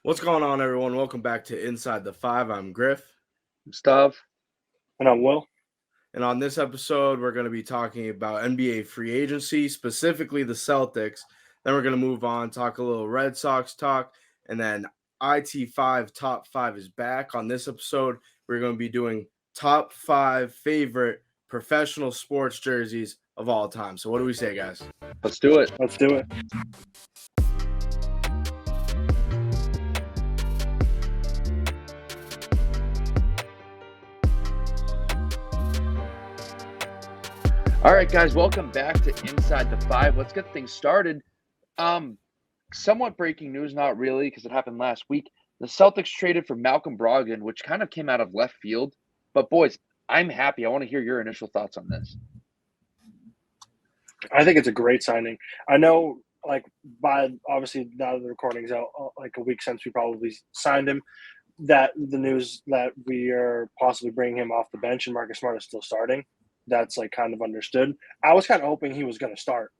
What's going on, everyone? Welcome back to Inside the Five. I'm Griff. Stuff. And I'm Will. And on this episode, we're going to be talking about NBA free agency, specifically the Celtics. Then we're going to move on, talk a little Red Sox talk. And then IT5 Top 5 is back. On this episode, we're going to be doing top 5 favorite professional sports jerseys of all time. So what do we say, guys? Let's do it. Let's do it. All right, guys, welcome back to Inside the Five. Let's get things started. Somewhat breaking news, not really, because it happened last week. The Celtics traded for Malcolm Brogdon, which kind of came out of left field. But, boys, I'm happy. I want to hear your initial thoughts on this. I think it's a great signing. I know, obviously now that the recording's out, like a week since we probably signed him, that the news that we are possibly bringing him off the bench and Marcus Smart is still starting, that's kind of understood. I was kind of hoping he was going to start.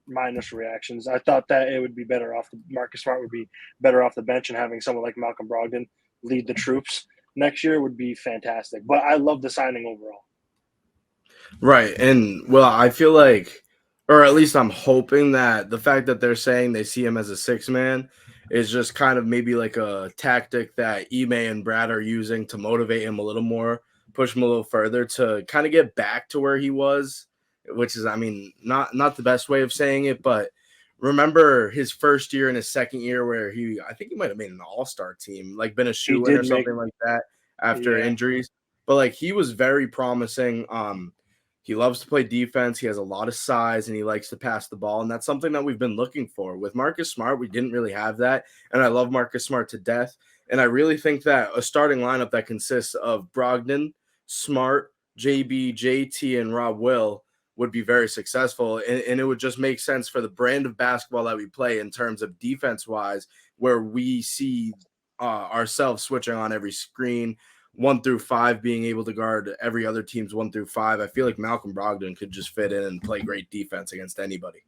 My initial reactions, I thought that it would be better off. Marcus Smart would be better off the bench, and having someone like Malcolm Brogdon lead the troops next year would be fantastic. But I love the signing overall. Right. And, well, I feel like, or at least I'm hoping that the fact that they're saying they see him as a six-man is just kind of maybe like a tactic that Ime and Brad are using to motivate him a little more, push him a little further to kind of get back to where he was, which is, not the best way of saying it, but remember his first year and his second year where I think he might have made an all-star team, like been a shoe-in or something like that after injuries. But like he was very promising. He loves to play defense. He has a lot of size and he likes to pass the ball. And that's something that we've been looking for. With Marcus Smart, we didn't really have that. And I love Marcus Smart to death. And I really think that a starting lineup that consists of Brogdon, Smart, JB, JT, and Rob Will would be very successful. And it would just make sense for the brand of basketball that we play in terms of defense-wise, where we see ourselves switching on every screen, 1 through 5 being able to guard every other team's 1 through 5. I feel like Malcolm Brogdon could just fit in and play great defense against anybody.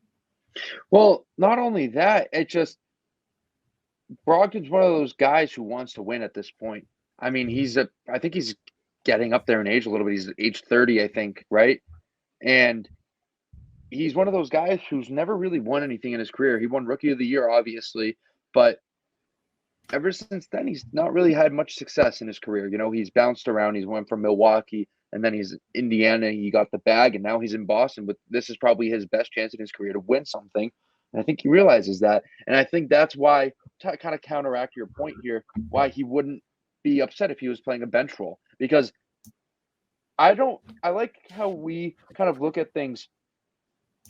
Well, not only that, Brogdon's one of those guys who wants to win at this point. I mean, I think he's getting up there in age a little bit. He's age 30, I think, right? And he's one of those guys who's never really won anything in his career. He won Rookie of the Year, obviously, but ever since then, he's not really had much success in his career. You know, he's bounced around. He's went from Milwaukee, and then he's Indiana. He got the bag, and now he's in Boston. But this is probably his best chance in his career to win something. And I think he realizes that. And I think that's why, to kind of counteract your point here, why he wouldn't be upset if he was playing a bench role. Because I like how we kind of look at things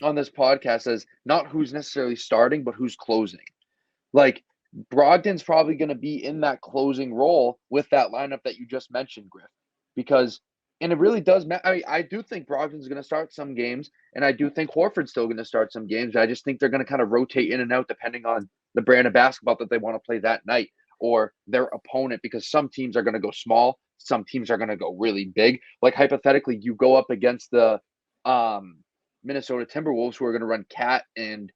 on this podcast as not who's necessarily starting, but who's closing. Like, Brogdon's probably going to be in that closing role with that lineup that you just mentioned, Griff, and it really does matter. I do think Brogdon's going to start some games, and I do think Horford's still going to start some games. I just think they're going to kind of rotate in and out depending on the brand of basketball that they want to play that night or their opponent, because some teams are going to go small, some teams are going to go really big. Like, hypothetically, you go up against the Minnesota Timberwolves, who are going to run Cat and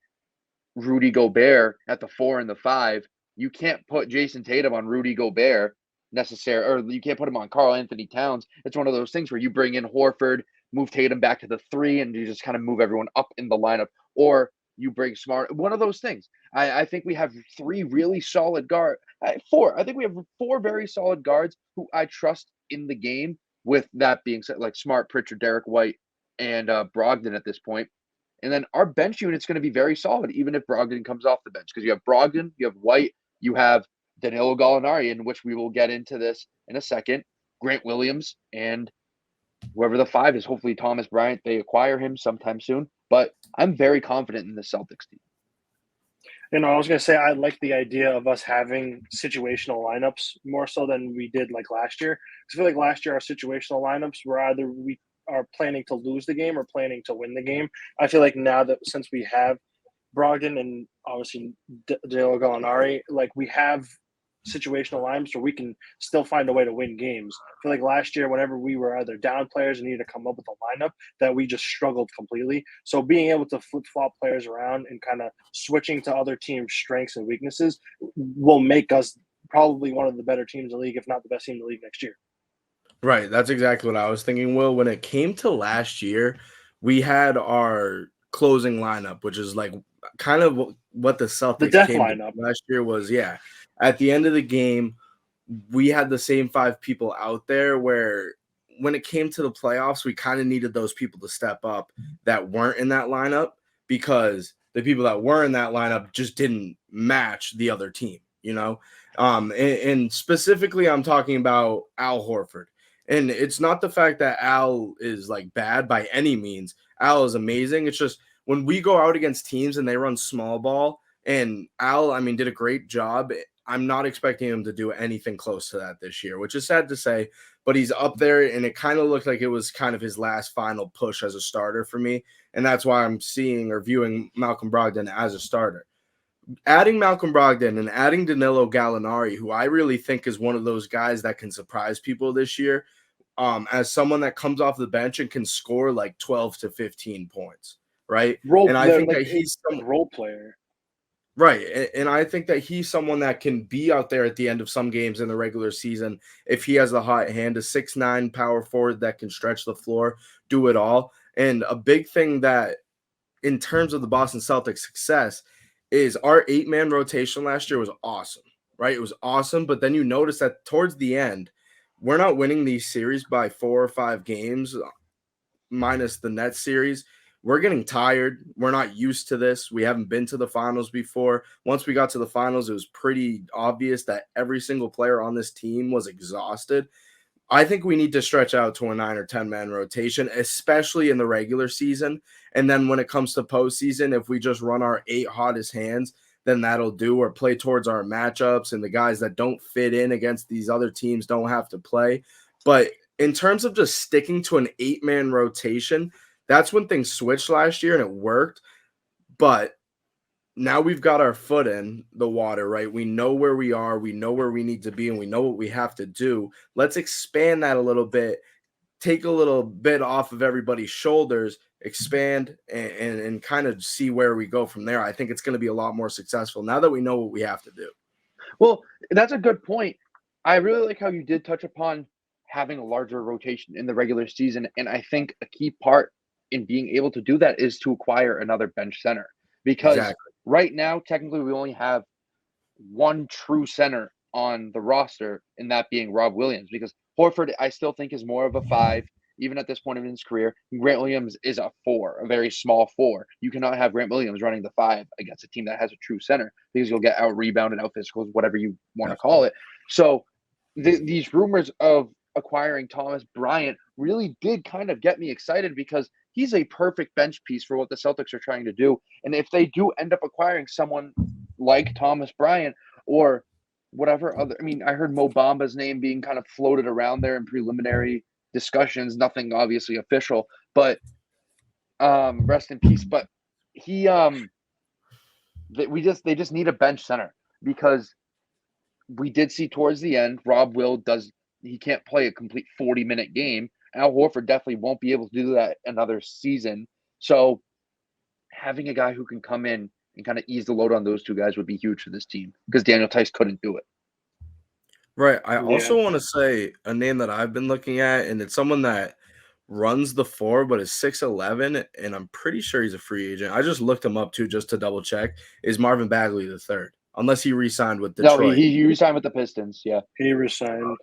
Rudy Gobert at the 4 and the 5. You can't put Jason Tatum on Rudy Gobert or you can't put him on Karl Anthony Towns. It's one of those things where you bring in Horford, move Tatum back to the 3, and you just kind of move everyone up in the lineup. Or you bring Smart. One of those things. I think we have 3 really solid guards. 4. I think we have 4 very solid guards who I trust in the game, with that being said, like Smart, Pritchard, Derek White, and Brogdon at this point. And then our bench unit's going to be very solid, even if Brogdon comes off the bench, because you have Brogdon, you have White, you have Danilo Gallinari, in which we will get into this in a second, Grant Williams, and whoever the 5 is, hopefully Thomas Bryant. They acquire him sometime soon. But I'm very confident in the Celtics team. I was going to say, I like the idea of us having situational lineups more so than we did like last year. Because I feel like last year our situational lineups were either we are planning to lose the game or planning to win the game. I feel like now that since we have Brogdon and obviously Danilo Gallinari, like we have situational lineups where we can still find a way to win games. I feel like last year, whenever we were either down players and needed to come up with a lineup, that we just struggled completely. So being able to flip-flop players around and kind of switching to other teams' strengths and weaknesses will make us probably one of the better teams in the league, if not the best team in the league next year. Right. That's exactly what I was thinking, Will. When it came to last year, we had our closing lineup, which is like kind of what the The Celtics death came to lineup. last year was, at the end of the game, we had the same 5 people out there where when it came to the playoffs, we kind of needed those people to step up that weren't in that lineup because the people that were in that lineup just didn't match the other team, you know? And specifically, I'm talking about Al Horford. And it's not the fact that Al is like bad by any means. Al is amazing. It's just when we go out against teams and they run small ball, and Al, I mean, did a great job. I'm not expecting him to do anything close to that this year, which is sad to say, but he's up there, and it kind of looked like it was kind of his last final push as a starter for me, and that's why I'm seeing or viewing Malcolm Brogdon as a starter. Adding Malcolm Brogdon and adding Danilo Gallinari, who I really think is one of those guys that can surprise people this year, as someone that comes off the bench and can score like 12 to 15 points, right? And I think that he's a role player. Right. And I think that he's someone that can be out there at the end of some games in the regular season if he has the hot hand, a 6'9" power forward that can stretch the floor, do it all. And a big thing that in terms of the Boston Celtics success is our 8-man rotation last year was awesome, right? It was awesome. But then you notice that towards the end, we're not winning these series by 4 or 5 games minus the Nets series. We're getting tired. We're not used to this. We haven't been to the finals before. Once we got to the finals, it was pretty obvious that every single player on this team was exhausted. I think we need to stretch out to a 9 or 10-man rotation, especially in the regular season. And then when it comes to postseason, if we just run our 8 hottest hands, then that'll do, or play towards our matchups, and the guys that don't fit in against these other teams don't have to play. But in terms of just sticking to an 8-man rotation, that's when things switched last year and it worked. But now we've got our foot in the water, right? We know where we are, we know where we need to be, and we know what we have to do. Let's expand that a little bit, take a little bit off of everybody's shoulders, expand, and kind of see where we go from there. I think it's going to be a lot more successful now that we know what we have to do. Well, that's a good point. I really like how you did touch upon having a larger rotation in the regular season, and I think a key part in being able to do that is to acquire another bench center, because right now, technically, we only have one true center on the roster, and that being Rob Williams, because Horford, I still think, is more of a 5, even at this point in his career. Grant Williams is a 4, a very small 4. You cannot have Grant Williams running the 5 against a team that has a true center, because you'll get out-rebounded, out-physicals, whatever you want to call it. So these rumors of acquiring Thomas Bryant really did kind of get me excited, because he's a perfect bench piece for what the Celtics are trying to do. And if they do end up acquiring someone like Thomas Bryant or whatever other, I mean, I heard Mo Bamba's name being kind of floated around there in preliminary discussions, nothing obviously official, but rest in peace. But they just need a bench center, because we did see towards the end, Rob Will he can't play a complete 40-minute game. Al Horford definitely won't be able to do that another season. So having a guy who can come in and kind of ease the load on those two guys would be huge for this team, because Daniel Tice couldn't do it. Right. I also want to say a name that I've been looking at, and it's someone that runs the 4 but is 6'11", and I'm pretty sure he's a free agent. I just looked him up too just to double check. Is Marvin Bagley III, unless he re-signed with Detroit. No, he re-signed with the Pistons, yeah. He re-signed.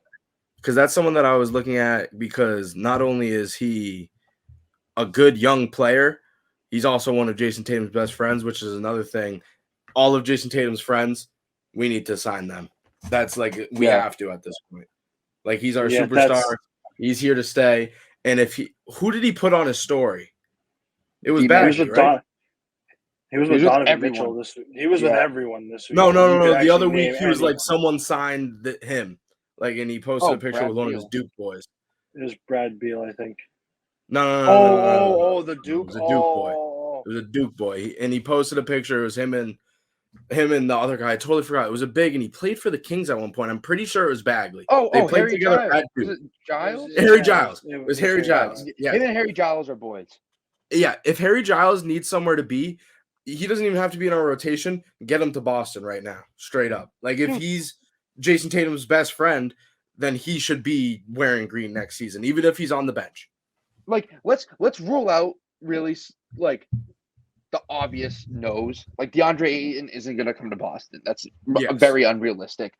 Because that's someone that I was looking at, because not only is he a good young player, he's also one of Jason Tatum's best friends, which is another thing. All of Jason Tatum's friends, we need to sign them. That's like we have to at this point. Like, he's our superstar. He's here to stay. And who did he put on his story? It was Bagley, right? He was with Donovan Mitchell this week. He was with everyone this week. No. The other week he was like, someone signed him. Like, and he posted a picture with one of his Duke boys. It was Brad Beal, I think. No, the Duke. It was a Duke boy. It was a Duke boy, and he posted a picture. It was him and the other guy. I totally forgot. It was a big, and he played for the Kings at one point. I'm pretty sure it was Bagley. They played together at Duke. Was it Giles? Harry Giles. It was Harry Giles. Yeah, him and Harry Giles are boys. Yeah, if Harry Giles needs somewhere to be, he doesn't even have to be in our rotation. Get him to Boston right now, straight up. Like, if he's Jason Tatum's best friend, then he should be wearing green next season, even if he's on the bench. Like, let's rule out really like the obvious no's. Like DeAndre Ayton isn't going to come to Boston. That's very unrealistic.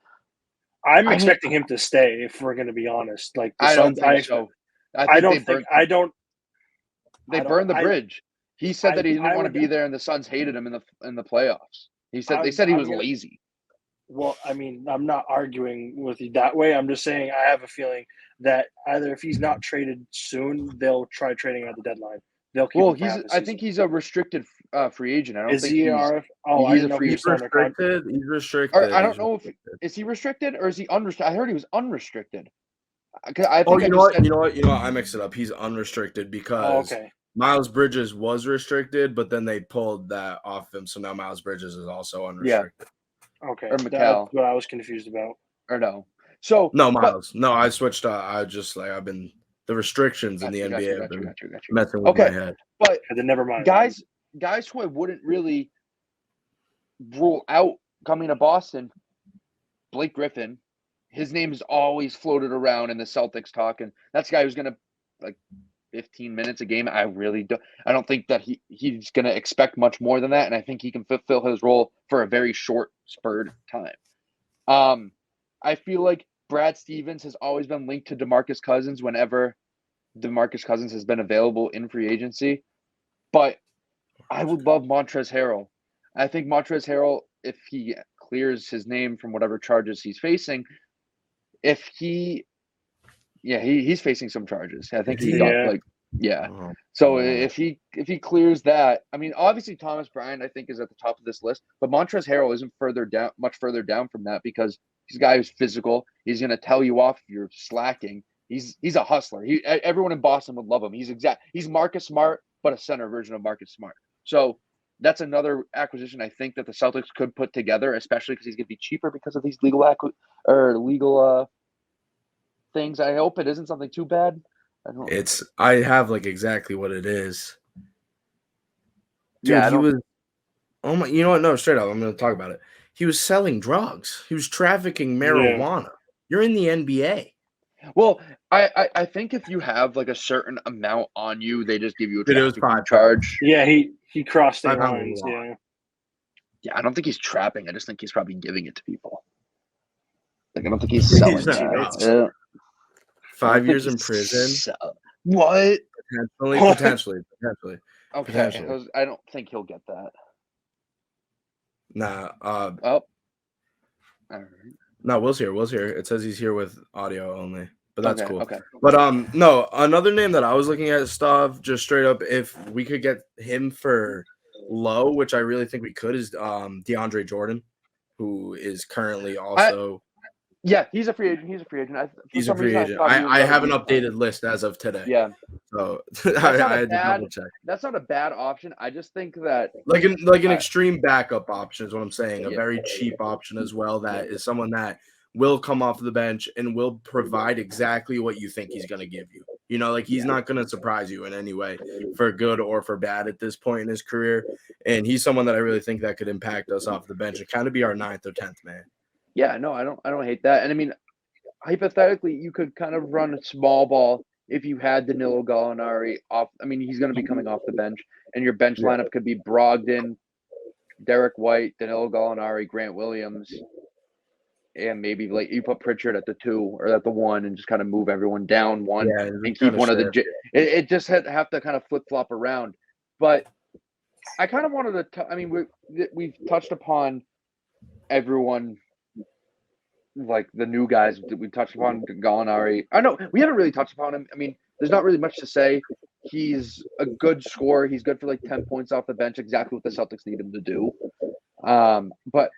I'm expecting him to stay. If we're going to be honest, like the I Suns, don't think so. They burned the bridge. He said that he didn't want to be there, and the Suns hated him in the playoffs. They said he was lazy. Well, I mean, I'm not arguing with you that way. I'm just saying I have a feeling that either if he's not traded soon, they'll try trading him at the deadline. They'll keep I think he's a restricted free agent. I don't think he's a free agent. He's restricted. I don't know is he restricted or is he unrestricted? I heard he was unrestricted. You know what? I mixed it up. He's unrestricted because Miles Bridges was restricted, but then they pulled that off him. So now Miles Bridges is also unrestricted. Yeah. Okay. Or Mikal. That's what I was confused about. Or no. So Miles. No, I switched. I've been the restrictions in the NBA have been messing with my head. But then never mind. Guys who I wouldn't really rule out coming to Boston, Blake Griffin. His name is always floated around in the Celtics talk, and that's the guy who's gonna 15 minutes a game. I don't think that he's gonna expect much more than that, and I think he can fulfill his role for a very short spurred time. I feel like Brad Stevens has always been linked to DeMarcus Cousins whenever DeMarcus Cousins has been available in free agency, but I would love Montrezl Harrell. I think Montrezl Harrell, if he clears his name from whatever charges he's facing, he's facing some charges. I think he got So if he clears that, I mean, obviously Thomas Bryant I think is at the top of this list, but Montrezl Harrell isn't much further down from that because he's a guy who's physical. He's going to tell you off if you're slacking. He's a hustler. Everyone in Boston would love him. He's Marcus Smart, but a center version of Marcus Smart. So that's another acquisition I think that the Celtics could put together, especially because he's going to be cheaper because of these legal things. I hope it isn't something too bad. I have exactly what it is. Dude, yeah, he was. Oh my! You know what? No, straight up, I'm going to talk about it. He was selling drugs. He was trafficking marijuana. Yeah. You're in the NBA. Well, I think if you have a certain amount on you, they just give you a trafficking charge. Yeah, he crossed the lines. Yeah, I don't think he's trapping. I just think he's probably giving it to people. I don't think he's selling it. 5 years in prison. What? Potentially. Okay. Potentially. I don't think he'll get that. Nah. All right. No, Will's here. It says he's here with audio only, but that's cool. Okay. But no, another name that I was looking at, Stav, just straight up, if we could get him for low, which I really think we could, is DeAndre Jordan, who is currently also. He's a free agent. He's a free agent. I have an updated list as of today. Yeah. So I had to double check. That's not a bad option. I just think that an extreme backup option is what I'm saying. A very cheap option as well. That is someone that will come off the bench and will provide exactly what you think he's going to give you. He's not going to surprise you in any way for good or for bad at this point in his career. And he's someone that I really think that could impact us off the bench and kind of be our 9th or 10th man. Yeah, no, I don't hate that. And I mean, hypothetically, you could kind of run a small ball if you had Danilo Gallinari off. I mean, he's going to be coming off the bench, and your bench lineup could be Brogdon, Derek White, Danilo Gallinari, Grant Williams, and maybe you put Pritchard at the 2 or at the 1 and just kind of move everyone down 1 and keep one of the – it just have to kind of flip-flop around. But I kind of wanted to we've touched upon everyone – the new guys that we touched upon, Gallinari. I know we haven't really touched upon him. I mean, there's not really much to say. He's a good scorer. He's good for 10 points off the bench, exactly what the Celtics need him to do. But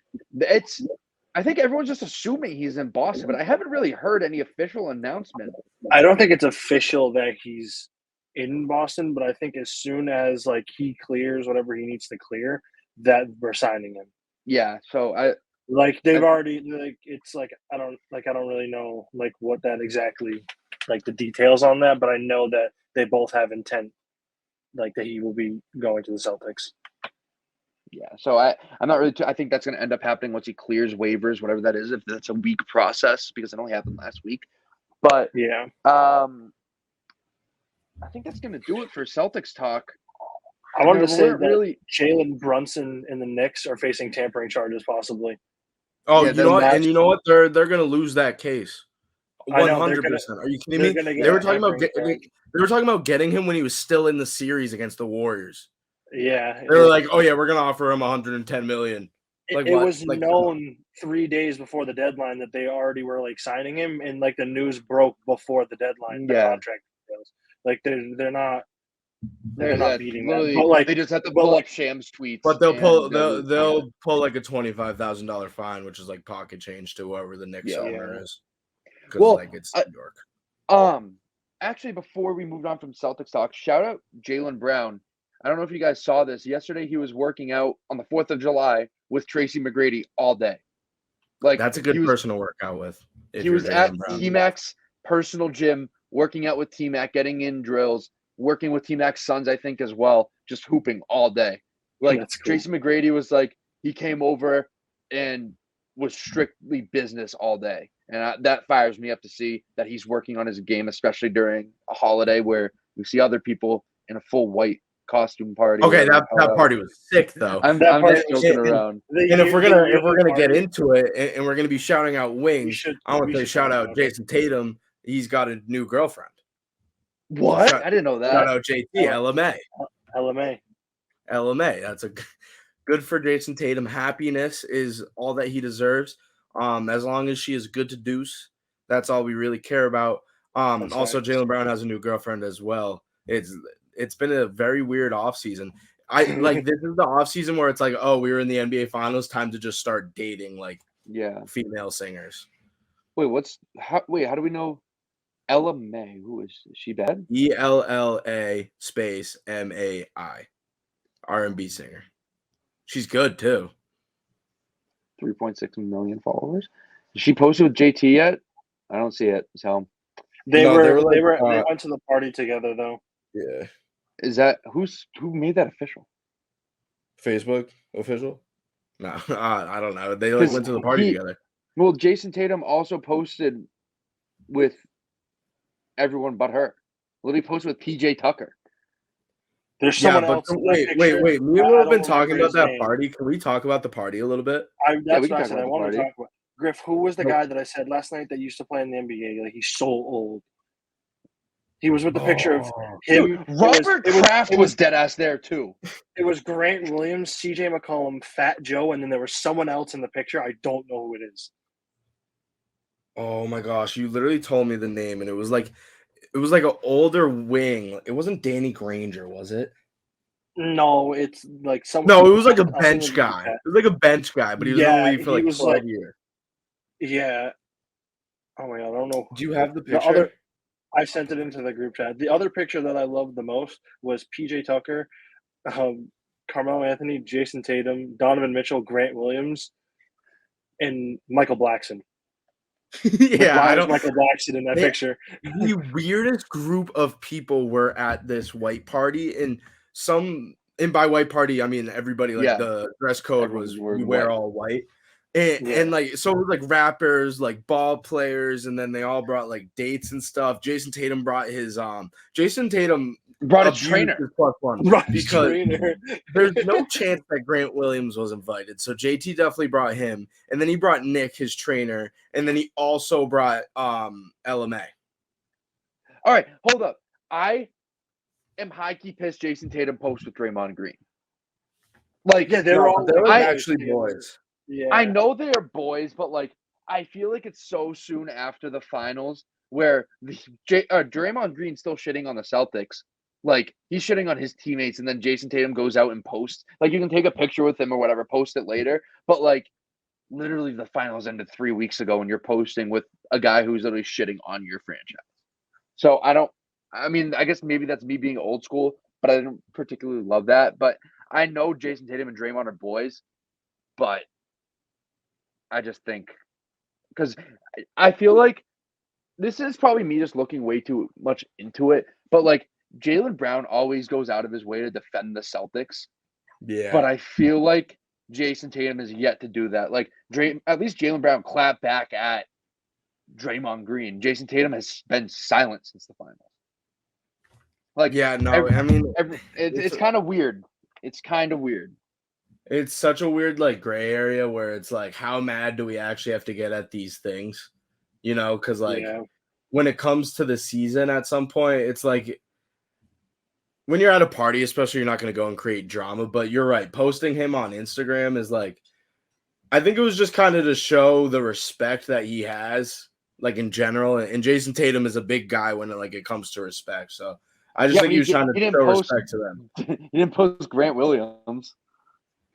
I think everyone's just assuming he's in Boston, but I haven't really heard any official announcement. I don't think it's official that he's in Boston, but I think as soon as he clears whatever he needs to clear, that we're signing him. Yeah. So they've already it's I don't really know what that exactly the details on that, but I know that they both have intent that he will be going to the Celtics. Yeah, so I'm not really. I think that's going to end up happening once he clears waivers, whatever that is. If that's a week process, because it only happened last week. But Yeah. I think that's going to do it for Celtics talk. I wanted to say that really. Jalen Brunson and the Knicks are facing tampering charges, possibly. Oh, Yeah, you know what? And you know what? They're going to lose that case. I know, 100%. Are you kidding they're me? gonna get They were talking about tampering they were talking about getting him when he was still in the series against the Warriors. Yeah. They were like, "Oh yeah, we're going to offer him 110 million." Like It what? was Like known 3 days before the deadline that they already were like signing him, and like the news broke before the deadline. The Yeah. contract details. Like they're not beating that. Literally, But like they just have to but pull like up Shams tweets. But they'll and pull like a $25,000 fine, which is like pocket change to whoever the Knicks Yeah. owner is. Because Well, like it's New York. Actually, before we moved on from Celtics talk, shout out Jaylen Brown. I don't know if you guys saw this. Yesterday, he was working out on the 4th of July with Tracy McGrady all day. Like That's a good person to work out with. He was at T-Mac's personal gym, working out with T-Mac, getting in drills, working with T-Mac's sons, I think, as well, just hooping all day. Like That's cool. Tracy McGrady was like, he came over and was strictly business all day. And that fires me up to see that he's working on his game, especially during a holiday where you see other people in a full white costume party. Okay, that party was sick though. I'm just joking around. And if we're gonna get into it, and we're gonna be shouting out wings, I want to say shout out Jason Tatum. He's got a new girlfriend. What? I didn't know that. Shout out JT LMA. That's a good for Jason Tatum. Happiness is all that he deserves. As long as she is good to deuce, that's all we really care about. Also, Jaylen Brown has a new girlfriend as well. It's been a very weird offseason. This is the offseason where it's like, oh, we were in the NBA Finals, time to just start dating female singers. How do we know Ella May? Who is she? Bad? ELLA space MAI, R&B singer. She's good too. 3.6 million followers. Is she posted with JT yet? I don't see it. So they went to the party together though. Yeah. Is that who made that official? Facebook official? No, I don't know. They went to the party together. Well, Jason Tatum also posted with everyone but her. Literally posted with PJ Tucker. There's someone else. Wait. Me and Will have been talking about that party. Can we talk about the party a little bit? That's what I said. I want to talk about. Griff, who was the guy that I said last night that used to play in the NBA? Like, he's so old. He was with the picture of him. Robert Kraft was dead ass there too. It was Grant Williams, CJ McCollum, Fat Joe, and then there was someone else in the picture. I don't know who it is. Oh my gosh, you literally told me the name, and it was like an older wing. It wasn't Danny Granger, was it? No, it's like someone. No, it was like a bench guy. It was like a bench guy, but he was in the league for like 12 years. Yeah. Oh my god, I don't know. Do you have the picture? I sent it into the group chat. The other picture that I loved the most was PJ Tucker, Carmelo Anthony, Jason Tatum, Donovan Mitchell, Grant Williams, and Michael Blackson. Yeah, I don't Michael Blackson in that picture. The weirdest group of people were at this white party, and by white party I mean everybody. The dress code was we wear all white. And so it was like rappers, like ball players, and then they all brought like dates and stuff. Jason Tatum brought his brought a trainer. Because there's no chance that Grant Williams was invited. So JT definitely brought him, and then he brought Nick, his trainer, and then he also brought LMA. All right, hold up. I am high-key pissed Jason Tatum posted with Draymond Green. They were actually boys. Yeah. I know they're boys, but I feel like it's so soon after the finals where Draymond Green's still shitting on the Celtics. He's shitting on his teammates, and then Jason Tatum goes out and posts. You can take a picture with him or whatever, post it later. But literally the finals ended 3 weeks ago, and you're posting with a guy who's literally shitting on your franchise. So I guess maybe that's me being old school, but I didn't particularly love that. But I know Jason Tatum and Draymond are boys, but I just think because I feel like this is probably me just looking way too much into it, but Jaylen Brown always goes out of his way to defend the Celtics. Yeah. But I feel like Jason Tatum is yet to do that. Like at least Jaylen Brown clapped back at Draymond Green. Jason Tatum has been silent since the finals. Like, yeah, no, I mean, it's kind of weird. It's kind of weird. It's such a weird like gray area where it's like, how mad do we actually have to get at these things? You know, because like when it comes to the season, at some point, it's like when you're at a party, especially, you're not going to go and create drama. But you're right, posting him on Instagram is like, I think it was just kind of to show the respect that he has, like in general. And Jason Tatum is a big guy when it comes to respect. So I just think he was trying to show respect to them. He didn't post Grant Williams.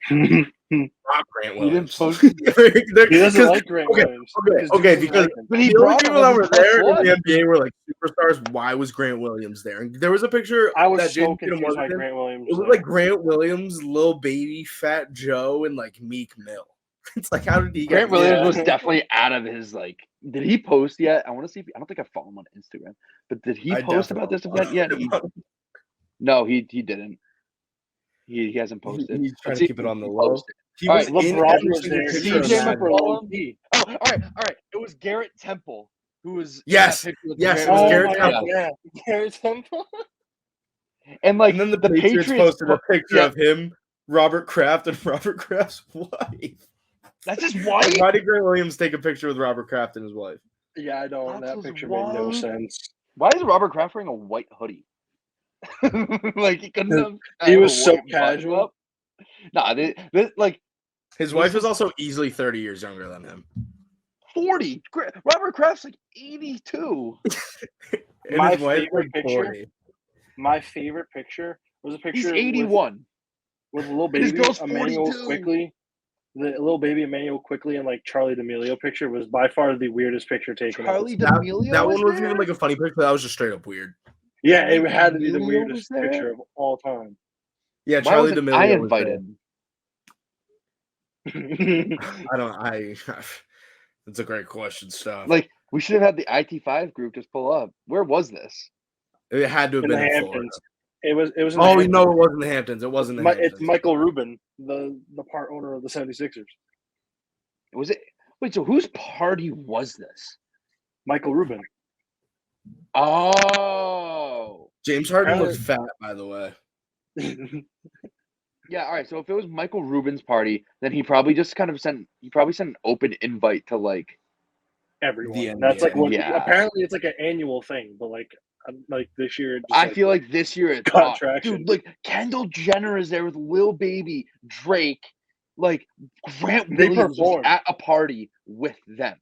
Not Grant Williams. He doesn't like Grant Williams. Okay, because the only people that were there in the NBA were like superstars. Why was Grant Williams there? And there was a picture. I was so confused by Grant Williams. It was like Grant Williams, Lil Baby, Fat Joe, and like Meek Mill. It's like, how did he get? Grant Williams was definitely out of his like. Did he post yet? I want to see. I don't think I follow him on Instagram, but did he post about this event yet? No, he didn't. He hasn't posted. He's trying to keep it on the low. LeBron was there. CJ McCollum. Oh, all right. It was Garrett Temple who was. Yes. It was Garrett Temple. Yeah, Garrett Temple. And then the Patriots posted a picture of him, Robert Kraft, and Robert Kraft's wife. That's his wife? Why did Grant Williams take a picture with Robert Kraft and his wife? Yeah, I know. That picture made no sense. Why is Robert Kraft wearing a white hoodie? Like he couldn't have. He was so casual. Nah, like his wife is also easily 30 years younger than him. 40. Robert Kraft's like 82. My favorite picture. My favorite picture was a picture. He's 81 with a little baby Emmanuel Quickly. The little baby Emmanuel Quickly and like Charlie D'Amelio picture was by far the weirdest picture taken. Charlie D'Amelio. That one wasn't even like a funny picture. That was just straight up weird. Yeah, it had to be the weirdest picture of all time. Yeah, Charlie D'Amelio. I invited. That's a great question, stuff. Like we should have had the IT5 group just pull up. Where was this? It had to have been the in Hamptons. It was. Oh, no, it wasn't the Hamptons. It wasn't the Hamptons. It's Michael Rubin, the part owner of the 76ers. Was it? Wait, so whose party was this? Michael Rubin. Oh. James Harden looks fat, by the way. Yeah, all right. So if it was Michael Rubin's party, then he probably just kind of sent an open invite to like everyone. That's like what apparently it's like an annual thing, but like this year. I feel like this year it's got traction. Dude, like Kendall Jenner is there with Lil Baby, Drake, like Grant Williams was at a party with them.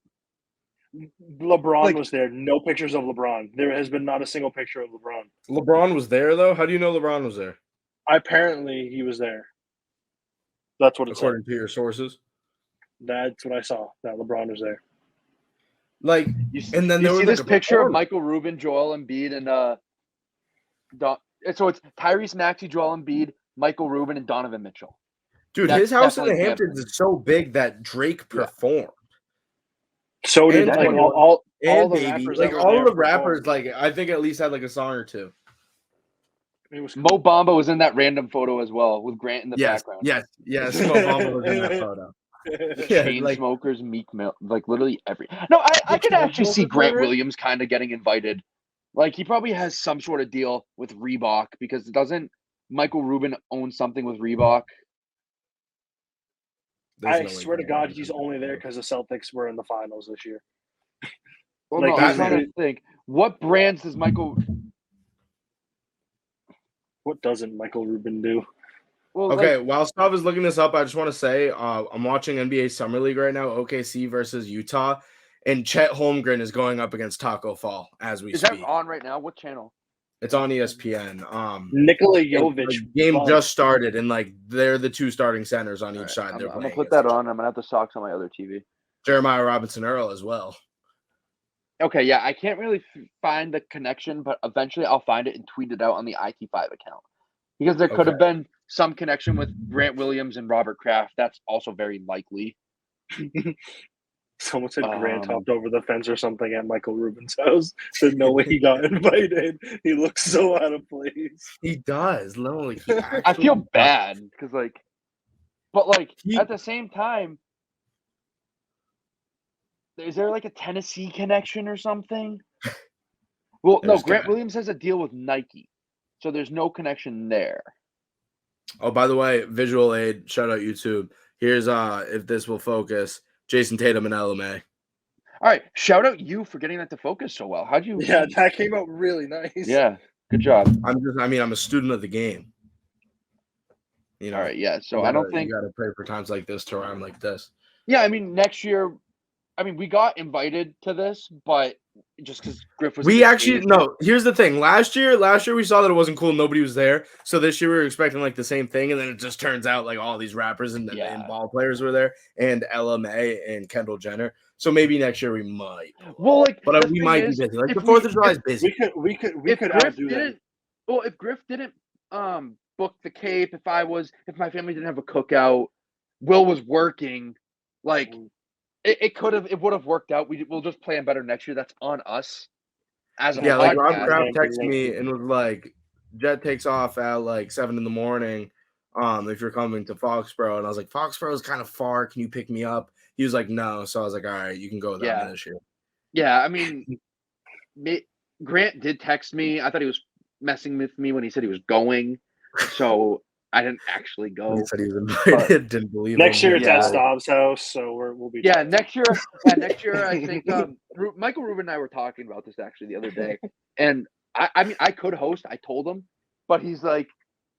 LeBron was there. No pictures of LeBron. There has been not a single picture of LeBron. LeBron was there though? How do you know LeBron was there? Apparently he was there. That's what it according to your sources. That's what I saw. That LeBron was there. Like, and then there was this picture of Michael Rubin, Joel Embiid, and so it's Tyrese Maxey, Joel Embiid, Michael Rubin, and Donovan Mitchell. Dude, his house in the Hamptons is so big that Drake performed. So did all the Baby, rappers. Like all the rappers, like I think at least had like a song or two. It was Mo Bamba was in that random photo as well with Grant in the background. Yes. Mo Bamba was in that photo. Chain smokers, Meek Mill, like literally every. No, I could actually see Grant Williams kind of getting invited. Like he probably has some sort of deal with Reebok because doesn't Michael Rubin own something with Reebok? I swear to God, he's only there because the Celtics were in the finals this year. Well, like, I'm trying to think. What brands does Michael? What doesn't Michael Rubin do? Well, okay, while Stav is looking this up, I just want to say I'm watching NBA Summer League right now, OKC versus Utah, and Chet Holmgren is going up against Taco Fall as we speak. Is that on right now? What channel? It's on ESPN. Nikola Jovic. Game just started, and like they're the two starting centers on each side. I'm gonna put that on. I'm gonna have the Sox on my other TV. Jeremiah Robinson Earl as well. Okay, yeah, I can't really find the connection, but eventually I'll find it and tweet it out on the IT5 account because there could have been some connection with Grant Williams and Robert Kraft. That's also very likely. Someone said Grant hopped over the fence or something at Michael Rubin's house. There's no way he got invited. He looks so out of place. He does. No, like he actually I feel does. bad because, like, but like He- at the same time, is there like a Tennessee connection or something? Well, no. There's Grant got- Williams has a deal with Nike, so there's no connection there. Oh, by the way, visual aid. Shout out YouTube. Here's if this will focus. Jason Tatum and LMA. All right, shout out you for getting that to focus so well. How'd you? Yeah, that came out really nice. Yeah, good job. I'm a student of the game. You know. All right, yeah. So I don't think you gotta pray for times like this to rhyme like this. Yeah, I mean, next year, I mean, we got invited to this, but just because Griff was. We actually no. Here's the thing. Last year we saw that it wasn't cool. Nobody was there. So this year we were expecting like the same thing, and then it just turns out like all these rappers and ball players were there, and LMA and Kendall Jenner. So maybe next year we might. Well, like, but we might be busy. Like the 4th of July is busy. We could if Griff outdo didn't, that. well, if Griff didn't book the Cape, if my family didn't have a cookout, Will was working, like. It would have worked out. We'll just plan better next year. That's on us. As a like Rob podcast. Kraft texted me and was like, "Jet takes off at like 7 a.m. If you're coming to Foxborough," and I was like, "Foxborough is kind of far. Can you pick me up?" He was like, "No." So I was like, "All right, you can go without me this year." Yeah, I mean, Grant did text me. I thought he was messing with me when he said he was going, so I didn't actually go. He said he was invited. Didn't believe next him. year it's at Staub's house, so we'll be. Yeah, next year. Next year, I think Michael Rubin and I were talking about this actually the other day, and I mean, I could host. I told him, but he's like,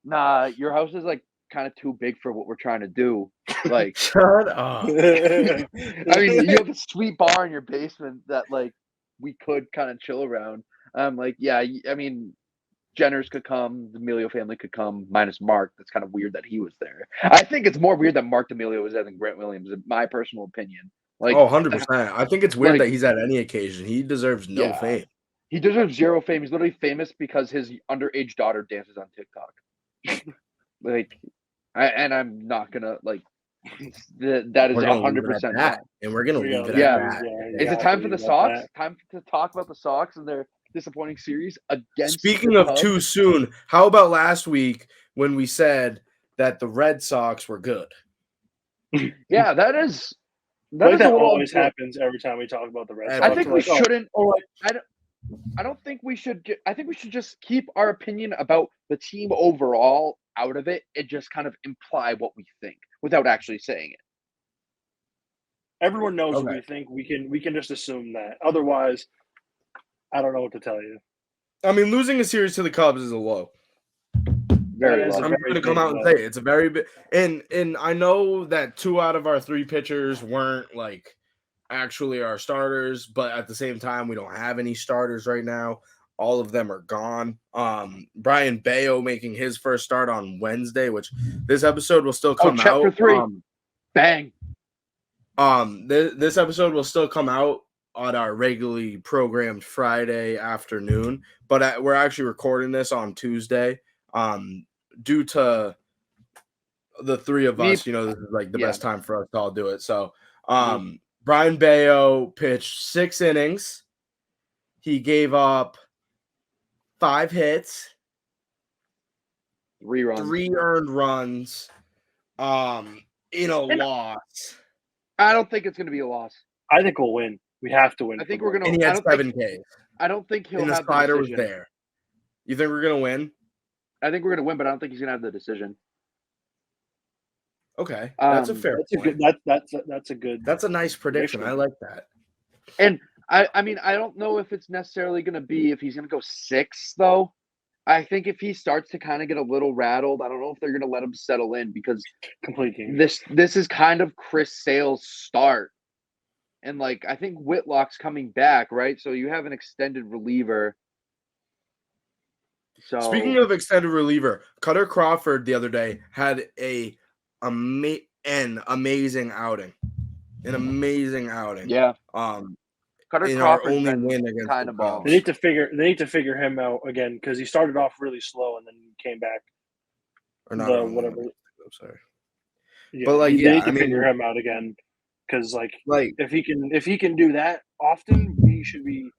"Nah, your house is like kind of too big for what we're trying to do." Like, shut up. I mean, you have a sweet bar in your basement that like we could kind of chill around. I'm like, yeah, I mean, Jenners could come, the D'Amelio family could come, minus Mark. That's kind of weird that he was there. I think it's more weird that Mark D'Amelio was there than Grant Williams, in my personal opinion. Like, 100%. I think it's weird like, that he's at any occasion. He deserves no fame. He deserves zero fame. He's literally famous because his underage daughter dances on TikTok. Like, I'm not gonna like. That is 100%. And we're gonna leave it at that. Is it time for the Sox? Time to talk about the Sox and their disappointing series against. Speaking of too soon, how about last week when we said that the Red Sox were good? Yeah, that is. That always happens every time we talk about the Red Sox. I think we shouldn't. I don't think we should. I think we should just keep our opinion about the team overall out of it and just kind of imply what we think without actually saying it. Everyone knows what we think. We can just assume that. Otherwise, I don't know what to tell you. I mean, losing a series to the Cubs is a low. Very low. I'm going to come out and say it. It's a very big. And I know that 2 out of our 3 pitchers weren't like actually our starters, but at the same time, we don't have any starters right now. All of them are gone. Brian Bayo making his first start on Wednesday, which this episode will still come out. Chapter 3. Bang. This episode will still come out on our regularly programmed Friday afternoon, but we're actually recording this on Tuesday. Due to the 3 of us, this is like the best time for us to all do it. So, Brian Bayo pitched 6 innings. He gave up 5 hits, 3 runs, 3 earned runs, in a loss. I don't think it's going to be a loss. I think we'll win. We have to win. I think we're going to. And he had 7 Ks. I don't think he'll and have the slider the was there. You think we're going to win? I think we're going to win, but I don't think he's going to have the decision. Okay, that's a fair point. That's a nice prediction. I like that. And I mean, I don't know if it's necessarily going to be if he's going to go 6 though. I think if he starts to kind of get a little rattled, I don't know if they're going to let him settle in because complete game. This is kind of Chris Sale's start, and like I think Whitlock's coming back, right? So you have an extended reliever. So speaking of extended reliever, Cutter Crawford the other day had an amazing outing. An amazing outing. Yeah. Cutter Crawford only win against kind of ball. They need to figure him out again because he started off really slow and then came back. Or not whatever. I'm sorry. Yeah, but like they need to figure him out again. because like if he can do that often, we should be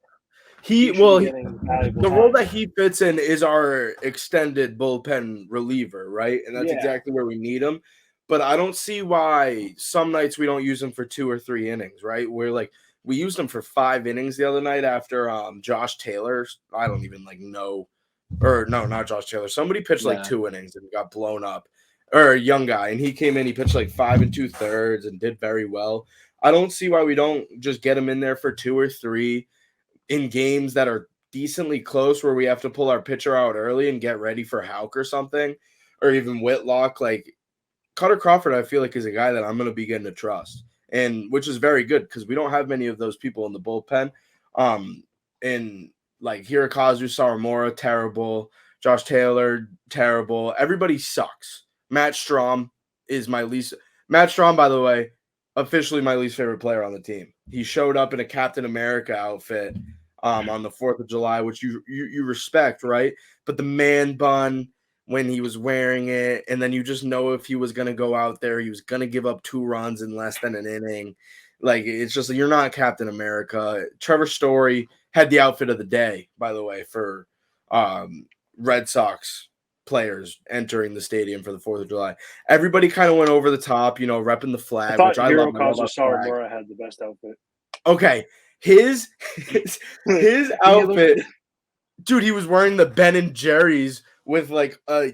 he getting valuable the role time. that he fits in is our extended bullpen reliever, right? And that's exactly where we need him. But I don't see why some nights we don't use him for 2 or 3 innings, right? We used him for 5 innings the other night after Josh Taylor. I don't even know, or no, not Josh Taylor. Somebody pitched 2 innings and got blown up, or a young guy, and he came in. He pitched 5 2/3 and did very well. I don't see why we don't just get him in there for 2 or 3 in games that are decently close, where we have to pull our pitcher out early and get ready for Houck or something, or even Whitlock. Cutter Crawford, I feel like, is a guy that I'm going to be getting to trust, and which is very good because we don't have many of those people in the bullpen. And Hirokazu Sawamura, terrible. Josh Taylor, terrible. Everybody sucks. Matt Strahm is my least. Matt Strahm, by the way, officially my least favorite player on the team. He showed up in a Captain America outfit on the 4th of July, which you respect, right? But the man bun when he was wearing it, and then you just know if he was going to go out there, he was going to give up 2 runs in less than an inning. It's just you're not Captain America. Trevor Story had the outfit of the day, by the way, for Red Sox players entering the stadium for the 4th of July. Everybody kind of went over the top, repping the flag, which I love. Hirokazu Sawamura had the best outfit. Okay. His outfit, dude, he was wearing the Ben and Jerry's with a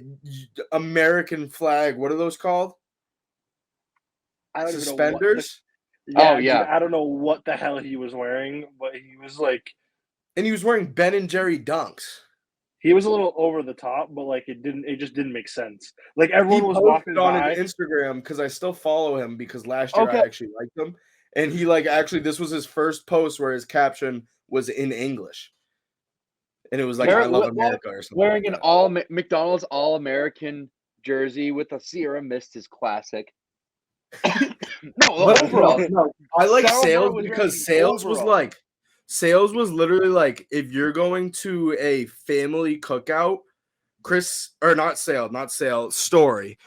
American flag. What are those called? Suspenders? I don't know what the hell he was wearing, but he was and he was wearing Ben and Jerry dunks. He was a little over the top, but it just didn't make sense. Everyone was walking on his Instagram, because I still follow him, because last year I actually liked him. And he actually, this was his first post where his caption was in English. And it was I love America or something. Wearing an McDonald's All-American jersey with a Sierra Mist is classic. No, I like Sales because Sales was literally if you're going to a family cookout, Story.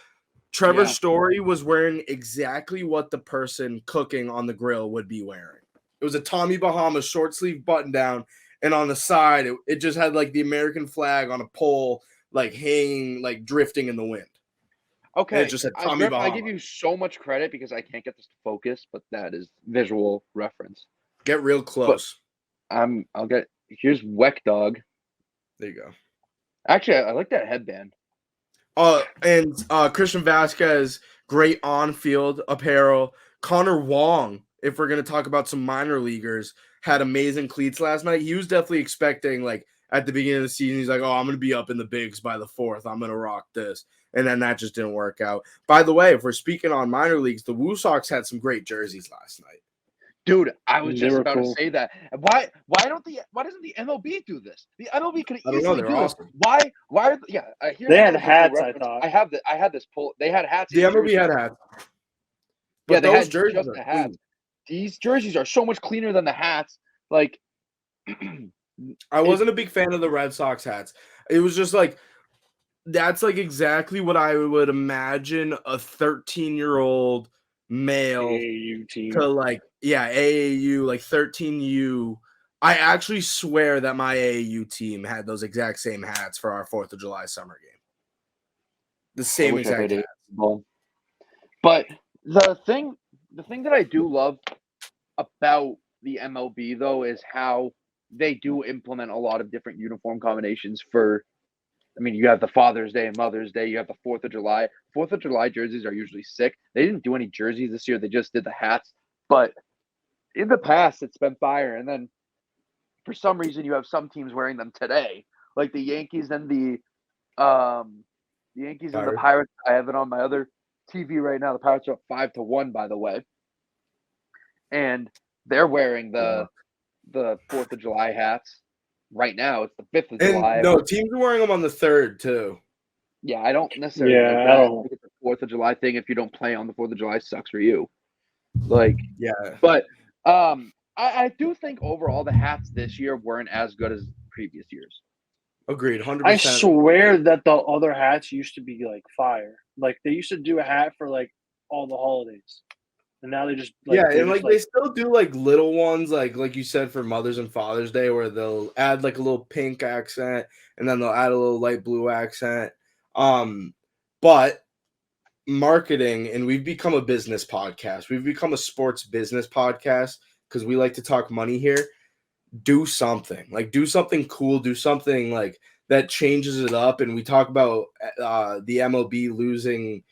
Trevor Story was wearing exactly what the person cooking on the grill would be wearing. It was a Tommy Bahama short sleeve button down, and on the side it just had the American flag on a pole, hanging, drifting in the wind. Okay, it just said Tommy Bahama. I give you so much credit because I can't get this to focus, but that is visual reference. Get real close. But here's Weck Dog. There you go. Actually, I like that headband. And Christian Vasquez, great on-field apparel. Connor Wong, if we're going to talk about some minor leaguers, had amazing cleats last night. He was definitely expecting, at the beginning of the season, he's like, oh, I'm going to be up in the bigs by the 4th. I'm going to rock this. And then that just didn't work out. By the way, if we're speaking on minor leagues, the Woo Sox had some great jerseys last night. Dude, I was just about to say that. Why doesn't the MLB do this? The MLB could easily do this. Why they had hats, I thought. I had this poll. They had hats. The MLB had hats. But they had jerseys just the hats. These jerseys are so much cleaner than the hats. I wasn't a big fan of the Red Sox hats. It was just that's exactly what I would imagine a 13-year-old male AAU team to AAU 13U. I actually swear that my AAU team had those exact same hats for our 4th of July summer game. The same exact hats. But the thing that I do love about the MLB though is how they do implement a lot of different uniform combinations for. I mean, you have the Father's Day and Mother's Day. You have the 4th of July. 4th of July jerseys are usually sick. They didn't do any jerseys this year. They just did the hats. But in the past, it's been fire. And then for some reason, you have some teams wearing them today, like the Yankees and the Pirates. I have it on my other TV right now. The Pirates are up 5-1, by the way. And they're wearing the 4th of July hats. Right now, it's the 5th of July. No, teams are wearing them on the 3rd, too. Yeah, I don't necessarily think that. I think it's the 4th of July thing. If you don't play on the 4th of July, sucks for you. Yeah. But I do think overall the hats this year weren't as good as previous years. Agreed, 100%. I swear that the other hats used to be fire. They used to do a hat for all the holidays. And now they just they still do like little ones, like you said for Mother's and Father's Day, where they'll add like a little pink accent and then they'll add a little light blue accent. But marketing, and we've become a business podcast. We've become a sports business podcast because we like to talk money here. Do something cool. Do something like that changes it up. And we talk about the MLB losing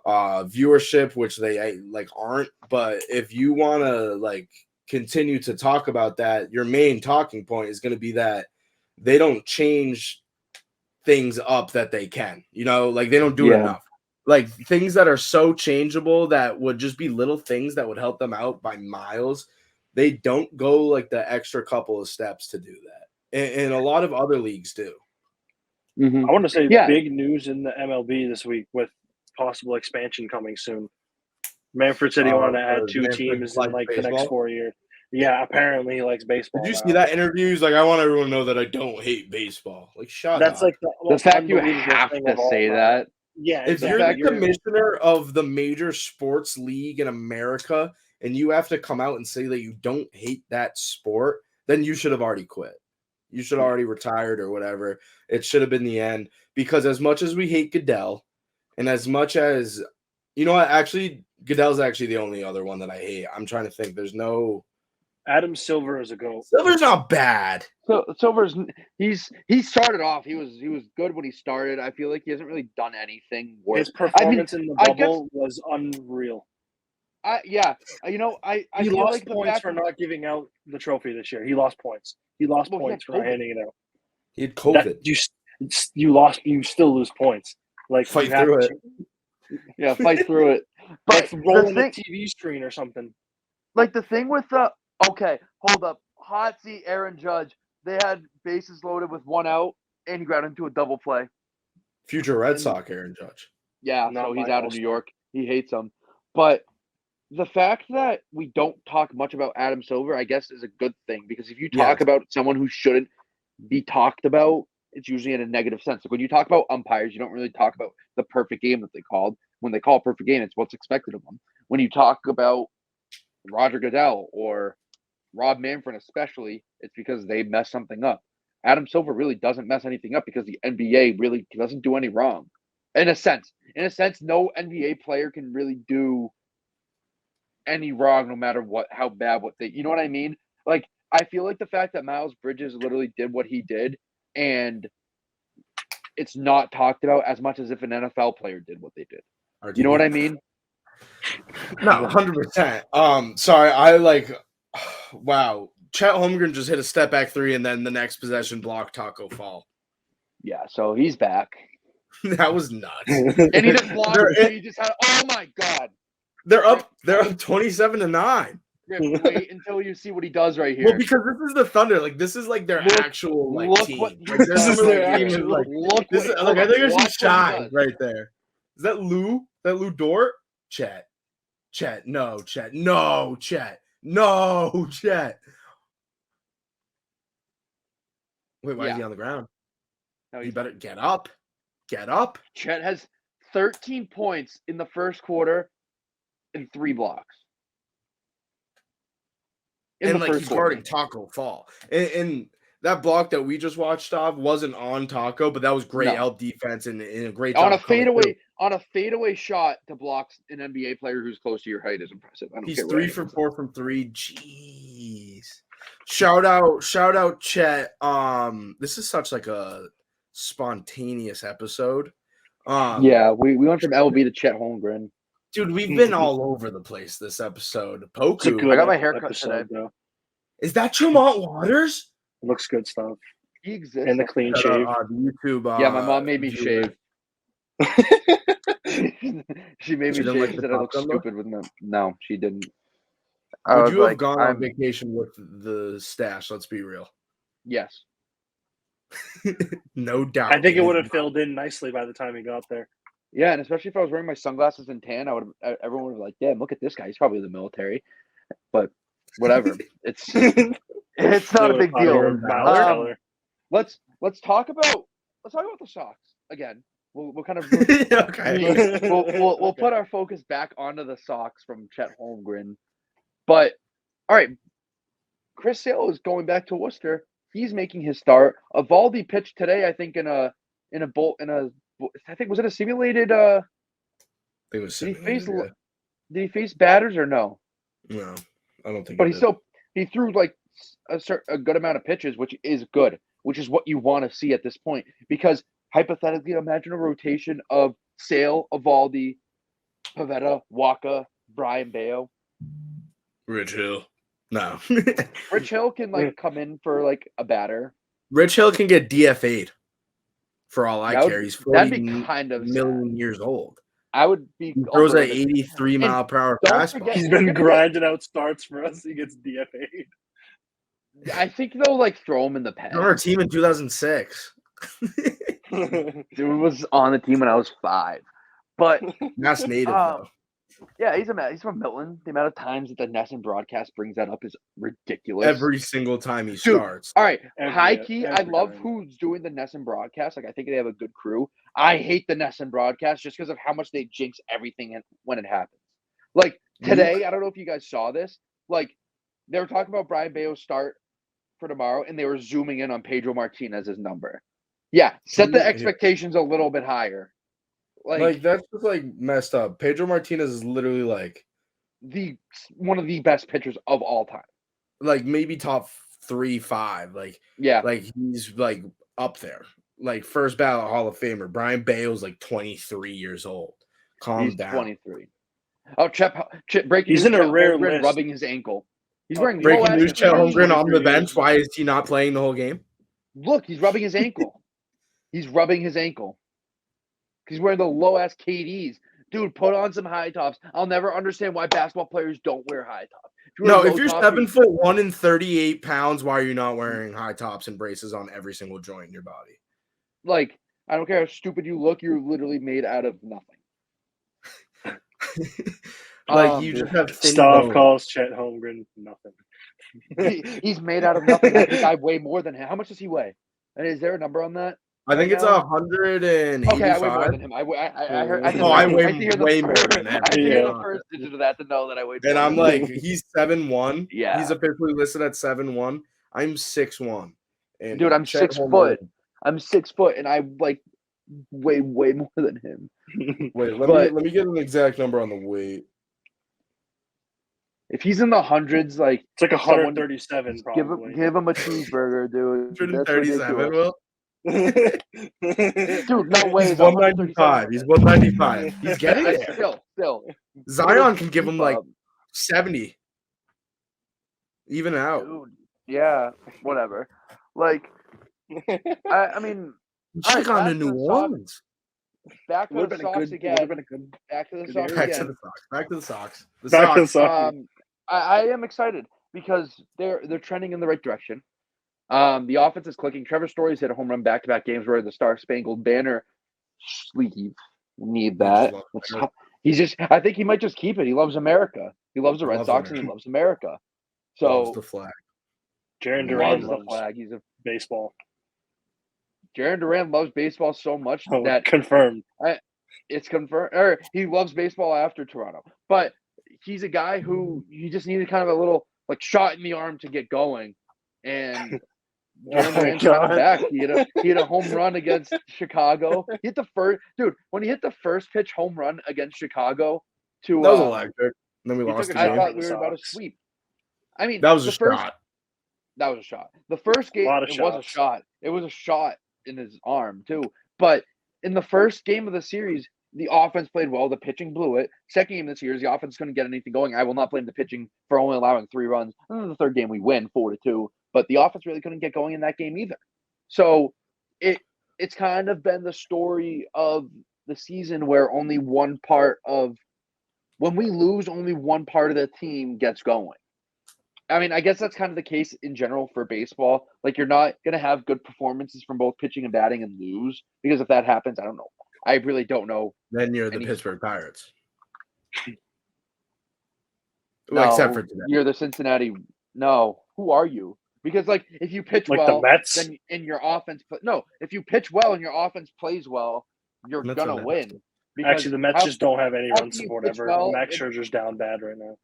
viewership, which they aren't. But if you want to continue to talk about that, your main talking point is going to be that they don't change things up that they can. They don't do enough. Like things that are so changeable that would just be little things that would help them out by miles. They don't go like the extra couple of steps to do that, and a lot of other leagues do. I want to say big news in the MLB this week with possible expansion coming soon. Manfred said he wanted to add 2 teams in the next 4 years. Yeah, apparently he likes baseball. Did you see that interview? He's like, I want everyone to know that I don't hate baseball. Like, shut up. That's like the fact you have to say that. Yeah, if you're the commissioner of the major sports league in America and you have to come out and say that you don't hate that sport, then you should have already quit. You should have already retired or whatever. It should have been the end. Because as much as we hate Goodell, and as much as actually Goodell's actually the only other one that I hate. I'm trying to think. There's no Adam Silver is a GOAT. Silver's not bad. So Silver's he started off. He was good when he started. I feel like he hasn't really done anything worse. His performance in the bubble was unreal. He lost like points for not giving out the trophy this year. He lost points. He lost points for not handing it out. He had COVID. You still lose points. Like fight through it. Yeah, fight through it. But rolling the TV screen or something. Like the thing with okay, hold up. Hot seat, Aaron Judge. They had bases loaded with 1 out, and he got into a double play. Future Red Sox Aaron Judge. Yeah, so he's out of New York. He hates them. But the fact that we don't talk much about Adam Silver, I guess, is a good thing. Because if you talk about someone who shouldn't be talked about, it's usually in a negative sense. Like when you talk about umpires, you don't really talk about the perfect game that they called. When they call a perfect game, it's what's expected of them. When you talk about Roger Goodell or Rob Manfred especially, it's because they messed something up. Adam Silver really doesn't mess anything up because the NBA really doesn't do any wrong. In a sense, no NBA player can really do any wrong no matter how bad you know what I mean? Like, I feel like the fact that Miles Bridges literally did what he did and it's not talked about as much as if an NFL player did what they did. You know what I mean? No, 100%. Sorry, wow. Chet Holmgren just hit a step back 3 and then the next possession blocked Taco Fall. Yeah, so he's back. That was nuts. And he just blocked it. He just had, oh my God. They're up 27-9. Wait until you see what he does right here. Well, because this is the Thunder. Like, this is like their actual team. This is their actual. I think there's some shine right there. Is that Lou? That Lou Dort? Chet. No, Chet. Wait, why is he on the ground? No, you better get up. Chet has 13 points in the first quarter and 3 blocks. He's guarding Taco Fall. And that block that we just watched off wasn't on Taco, but that was great help defense and a great job on a fadeaway shot to block an NBA player who's close to your height is impressive. He's 3 for 4 from 3. Jeez. Shout out Chet. This is such like a spontaneous episode. We went from LB to Chet Holmgren. Dude, we've been all over the place this episode. Poku. I got my haircut today, bro. Is that Tremont Waters? It looks good stuff. He exists. And the clean shave. YouTube. My mom made me shave. She made me shave because I look stupid with them. No, she didn't. Would you have gone on vacation with the stash? Let's be real. Yes. No doubt. I think it would have filled in nicely by the time he got there. Yeah, and especially if I was wearing my sunglasses and tan, everyone would be like, "Damn, look at this guy. He's probably in the military." But whatever, it's not a big deal. Let's talk about the Sox again. We'll kind of Okay. we'll put our focus back onto the Sox from Chet Holmgren. But all right, Chris Sale is going back to Worcester. He's making his start. Evaldi pitched today, I think, I think was it a simulated I think it was did simulated, he face batters or no? No, I don't think But he did. he threw like a good amount of pitches, which is good, which is what you want to see at this point. Because hypothetically, imagine a rotation of Sale, Evaldi, Pivetta, Waka, Brian Bayo. Rich Hill. No. Rich Hill can come in for like a batter. Rich Hill can get DFA'd for all I care. He's 40 that'd be kind of million sad. years old. I would be. He throws an 83 mile per hour don't fastball. forget- He's been grinding out starts for us. He gets DFA'd. I think they'll throw him in the pen. On our team in 2006. Dude was on the team when I was 5. But Mass native though. yeah, he's from Milton. The amount of times that the Nesson broadcast brings that up is ridiculous. Every single time he starts. All right, Every- high key. I every love time. who's doing the Nesson broadcast. I think they have a good crew. I hate the Nesson broadcast just because of how much they jinx everything when it happens. Like today, I don't know if you guys saw this. They were talking about Brian Bayo's start for tomorrow, and they were zooming in on Pedro Martinez's number. Yeah, set the expectations a little bit higher. Like that's just messed up. Pedro Martinez is literally one of the best pitchers of all time. Maybe top 3, 5. Yeah. He's up there. First ballot Hall of Famer. Brian Bayo's 23 years old. Calm down. 23. Oh, Chip breaking He's news, in a Chet rare Holmgren list. rubbing his ankle. He's wearing Breaking news, Chet Holmgren on the 23 bench. years. Why is he not playing the whole game? Look, he's rubbing his ankle. He's rubbing his ankle. He's wearing the low-ass KDs. Dude, put on some high tops. I'll never understand why basketball players don't wear high tops. If you're 7'1" and 38 pounds, why are you not wearing high tops and braces on every single joint in your body? I don't care how stupid you look, you're literally made out of nothing. You just have thin Stav bones. calls Chet Holmgren nothing. He's made out of nothing. I think I weigh more than him. How much does he weigh? And is there a number on that? I think it's 185. Okay, I weigh more than him. I heard. I weigh way more than I him. have to hear the first digit of that to know that I weigh. And I'm he's 7'1". Yeah. He's officially listed at 7'1". I'm 6'1". And dude, I'm Chet 6 Holmgren- foot. I'm 6 foot, and I weigh way more than him. Wait, let me get an exact number on the weight. If he's in the hundreds, It's 137 probably. give him a cheeseburger, dude. 137, Will? Dude, no way. He's 195. He's 195. He's getting there. Still. Zion can give him 70. Even out. Dude, yeah, whatever. I mean, Should have gone to New Orleans. back to the Sox again. Back to the Sox again. Back to the Sox. I am excited because they're trending in the right direction. The offense is clicking. Trevor Story's hit a home run back-to-back games where the Star Spangled Banner sleeve. Need that. I think he might just keep it. He loves America. He loves the Red Sox and he loves America. So loves the flag. Jaron Duran loves loves the flag. He's a baseball. Jaron Duran loves baseball so much that confirmed. It's confirmed. Or he loves baseball after Toronto. But he's a guy who you just needed kind of a little shot in the arm to get going. And Jaron Duran back. He had a home run against Chicago. He hit the first when he hit the first pitch home run against Chicago to that was electric. And then we lost the game. I thought we were about to sweep. I mean, that was a shot. That was a shot. The first game, it was a shot. It was a shot in his arm, too. But in the first game of the series, the offense played well. The pitching blew it. Second game of the series, the offense couldn't get anything going. I will not blame the pitching for only allowing 3 runs. And then the third game, we win 4-2. But the offense really couldn't get going in that game either. So it's kind of been the story of the season where only one part of – when we lose, only one part of the team gets going. I mean, I guess that's kind of the case in general for baseball. You're not going to have good performances from both pitching and batting and lose. Because if that happens, I don't know. I really don't know. Then you're the Pittsburgh Pirates. No, except for today. You're the Cincinnati. No. Who are you? Because, if you pitch like well, the Mets? then in your offense – no. If you pitch well and your offense plays well, you're Mets gonna are Mets. win. Actually, the Mets just don't have any how run can you support pitch ever. well Max and- Scherzer's down bad right now.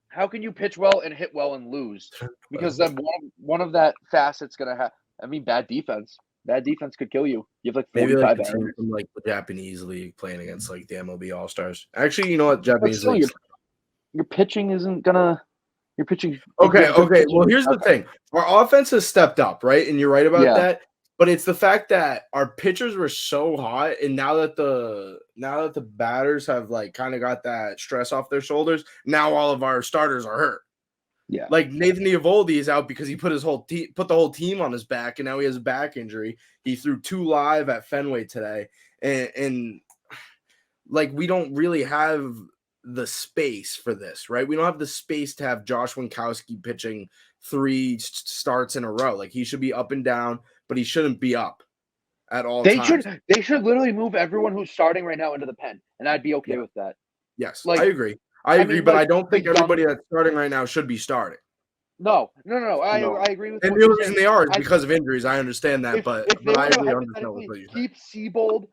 How can you pitch well and hit well and lose? Because then one of that facet's gonna have. I mean, bad defense. Bad defense could kill you. You have like Maybe 45 like a team errors. from like the Japanese league playing against like the MLB All Stars. Actually, you know what? But Japanese still, league. your pitching isn't gonna. Your pitching. Okay. your pitching Well, is here's the not- thing. Our offense has stepped up, right? And you're right about Yeah. that. But it's the fact that our pitchers were so hot, and now that the batters have like kind of got that stress off their shoulders, now all of our starters are hurt. Yeah. Like Nathan Eovaldi is out because he put the whole team on his back, and now he has a back injury. He threw 2 live at Fenway today, and like we don't really have the space for this, right? We don't have the space to have Josh Winkowski pitching 3 starts in a row. Like he should be up and down, but he shouldn't be up at all times. They should literally move everyone who's starting right now into the pen, and I'd be okay with that. Yes, Like, I agree. I agree, mean, but like, I don't think the young- everybody that's starting right now should be starting. No. No. I agree with. And what the you're only reason saying. they are is I- because of injuries. I understand that, if but they I were to really understand what hypothetically you're saying. keep Siebold,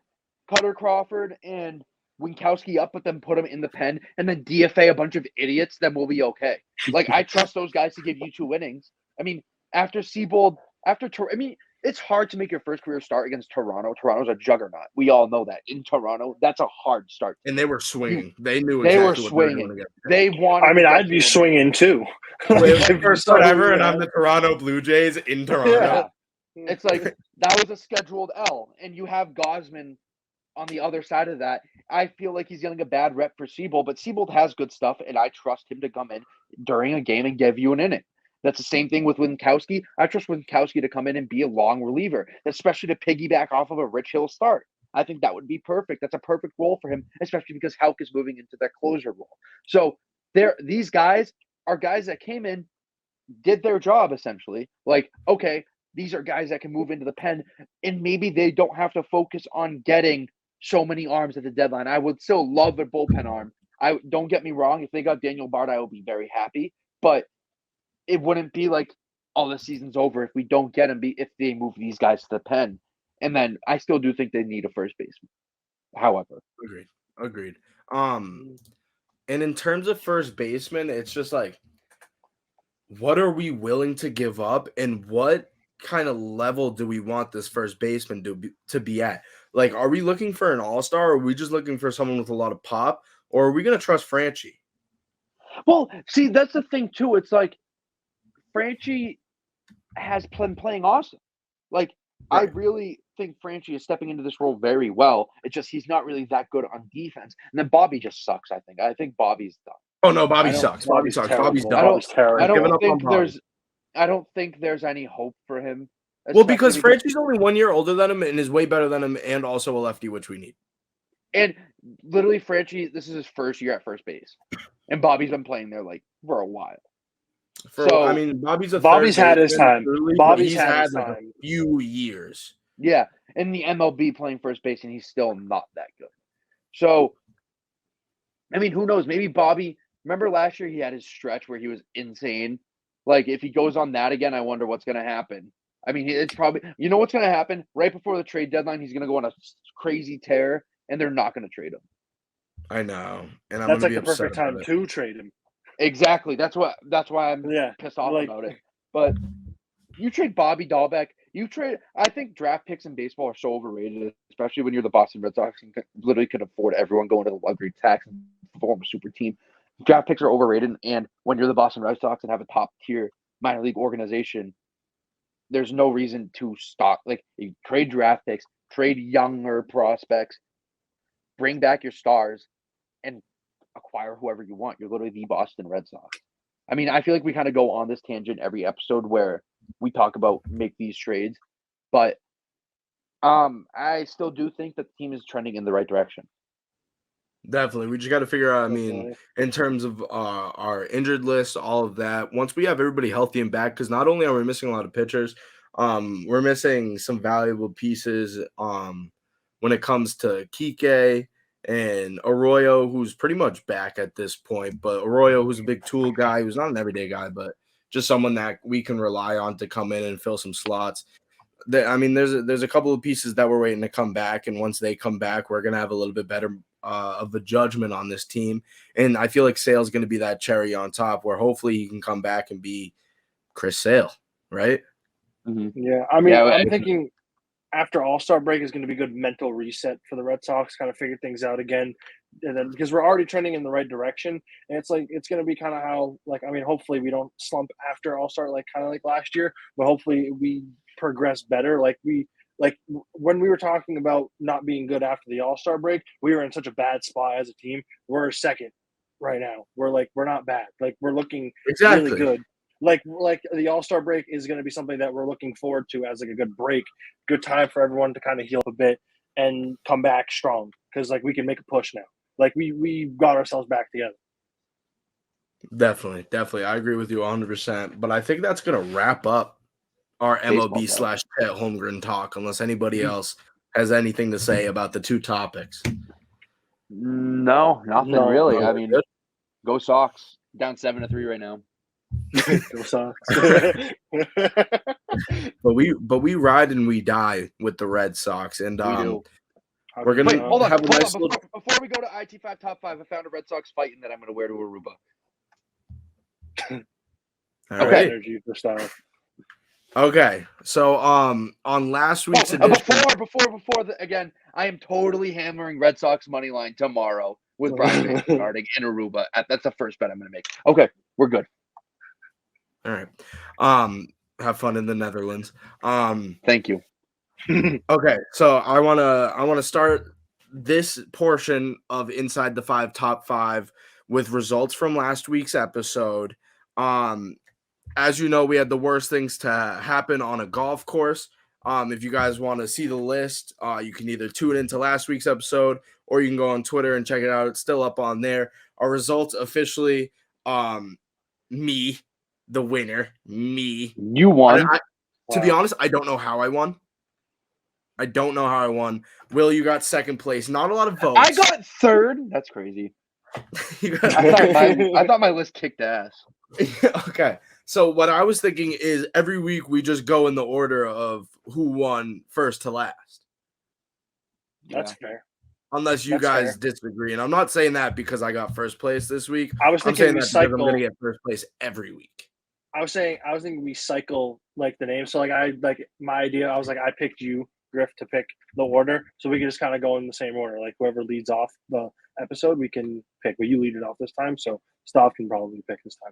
Cutter Crawford, and Winkowski up, but then put them in the pen, and then DFA a bunch of idiots, then we'll be okay. Like I trust those guys to give you 2 innings. I mean, after Siebold, it's hard to make your first career start against Toronto. Toronto's a juggernaut. We all know that. In Toronto, that's a hard start. And they were swinging. They knew They exactly were what swinging. they were going to get. They wanted. I mean, to I'd be get to them. swinging too. Wait, If you first saw start me, ever, and you I'm know? the Toronto Blue Jays in Toronto. Yeah. It's like that was a scheduled L, and you have Gosman on the other side of that. I feel like he's getting a bad rep for Siebold, but Siebold has good stuff, and I trust him to come in during a game and give you an inning. That's the same thing with Winkowski. I trust Winkowski to come in and be a long reliever, especially to piggyback off of a Rich Hill start. I think that would be perfect. That's a perfect role for him, especially because Houck is moving into that closer role. So these guys are guys that came in, did their job essentially. Like, okay, these are guys that can move into the pen, and maybe they don't have to focus on getting so many arms at the deadline. I would still love a bullpen arm. I don't get me wrong. If they got Daniel Bard, I would be very happy. But it wouldn't be like, oh, the season's over if we don't get him. If they move these guys to the pen, and then I still do think they need a first baseman. However, Agreed. And in terms of first baseman, it's just like, what are we willing to give up, and what kind of level do we want this first baseman to be at? Like, are we looking for an all-star, or are we just looking for someone with a lot of pop, or are we going to trust Franchi? well, see, that's the thing too. It's like Franchi has been playing awesome. Like, Right. I really think Franchi is stepping into this role very well. It's just he's not really that good on defense. And then Bobby just sucks, I think Bobby's done. Oh, no, Bobby I don't- sucks. Bobby's Bobby's terrible. done. Bobby's terrible. I Giving don't up on think Bobby. there's any hope for him. Well, because especially Franchi's only 1 year older than him and is way better than him, and also a lefty, which we need. and literally Franchi, this is his first year at first base. And Bobby's been playing there like for a while. I mean, Bobby's Bobby's had his time. Truly, Bobby's he's had had his like time. a few years. Yeah, in the MLB playing first base, and he's still not that good. So, I mean, who knows? Maybe Bobby. Remember last year he had his stretch where he was insane. Like if he goes on that again, I wonder what's going to happen. I mean, it's probably what's going to happen right before the trade deadline. He's going to go on a crazy tear, and they're not going to trade him. I know, and I'm That's gonna like be the upset perfect time about it. to trade him. Exactly. That's why I'm Yeah. pissed off like- about it. But you trade Bobby Dahlbeck. I think draft picks in baseball are so overrated, especially when you're the Boston Red Sox and literally can afford everyone going to the luxury tax and form a super team. Draft picks are overrated, and when you're the Boston Red Sox and have a top tier minor league organization, there's no reason to stop. Like you trade draft picks, trade younger prospects, bring back your stars, and acquire whoever you want. You're literally the Boston Red Sox. I mean, I feel like we kind of go on this tangent every episode where we talk about make these trades, but I still do think that the team is trending in the right direction. Definitely, we just got to figure out. I mean, Definitely. in terms of our injured list, all of that. Once we have everybody healthy and back, because not only are we missing a lot of pitchers, we're missing some valuable pieces. When it comes to Kike and Arroyo, who's pretty much back at this point, but Arroyo, who's a big tool guy, who's not an everyday guy, but just someone that we can rely on to come in and fill some slots. There's a couple of pieces that we're waiting to come back, and once they come back, we're gonna have a little bit better of a judgment on this team. And I feel like Sale's gonna be that cherry on top, where hopefully he can come back and be Chris Sale, right? Mm-hmm. Yeah, I'm thinking after All-Star break is going to be a good mental reset for the Red Sox, kind of figure things out again, and then because we're already trending in the right direction, and it's going to be kind of how hopefully we don't slump after All-Star kind of like last year, but hopefully we progress better. When we were talking about not being good after the All-Star break, we were in such a bad spot as a team. We're second right now. We're not bad. We're looking really good. Like the All-Star break is going to be something that we're looking forward to as a good break, good time for everyone to kind of heal a bit and come back strong because we can make a push now. We got ourselves back together. Definitely. I agree with you 100%. But I think that's going to wrap up our MLB / Chet Holmgren talk, unless anybody else has anything to say about the two topics. No, nothing really. I mean, go Sox. Down 7-3 right now. Go Sox. but we ride and we die with the Red Sox, and we're gonna hold on. Before we go to IT5 top 5, I found a Red Sox fighting that I'm gonna wear to Aruba. Okay. Energy for style. Okay, so on last week's edition, again, I am totally hammering Red Sox money line tomorrow with Brian starting in Aruba. That's the first bet I'm gonna make. Okay, we're good. All right. Have fun in the Netherlands. Thank you. Okay, so I wanna start this portion of Inside the 5 top 5 with results from last week's episode. As you know, we had the worst things to happen on a golf course. If you guys want to see the list, you can either tune into last week's episode or you can go on Twitter and check it out. It's still up on there. Our results officially, me, the winner, me. You won. To be honest, I don't know how I won. Will, you got second place. Not a lot of votes. I got third. That's crazy. I thought my list kicked ass. Okay. So what I was thinking is every week we just go in the order of who won first to last. That's fair. Unless you guys disagree. And I'm not saying that because I got first place this week. I'm saying that because I'm going to get first place every week. I was thinking we cycle the name. So my idea, I was I picked you, Griff, to pick the order. So we can just kind of go in the same order. Whoever leads off the episode, we can pick. But you lead it off this time, so Stav can probably pick this time.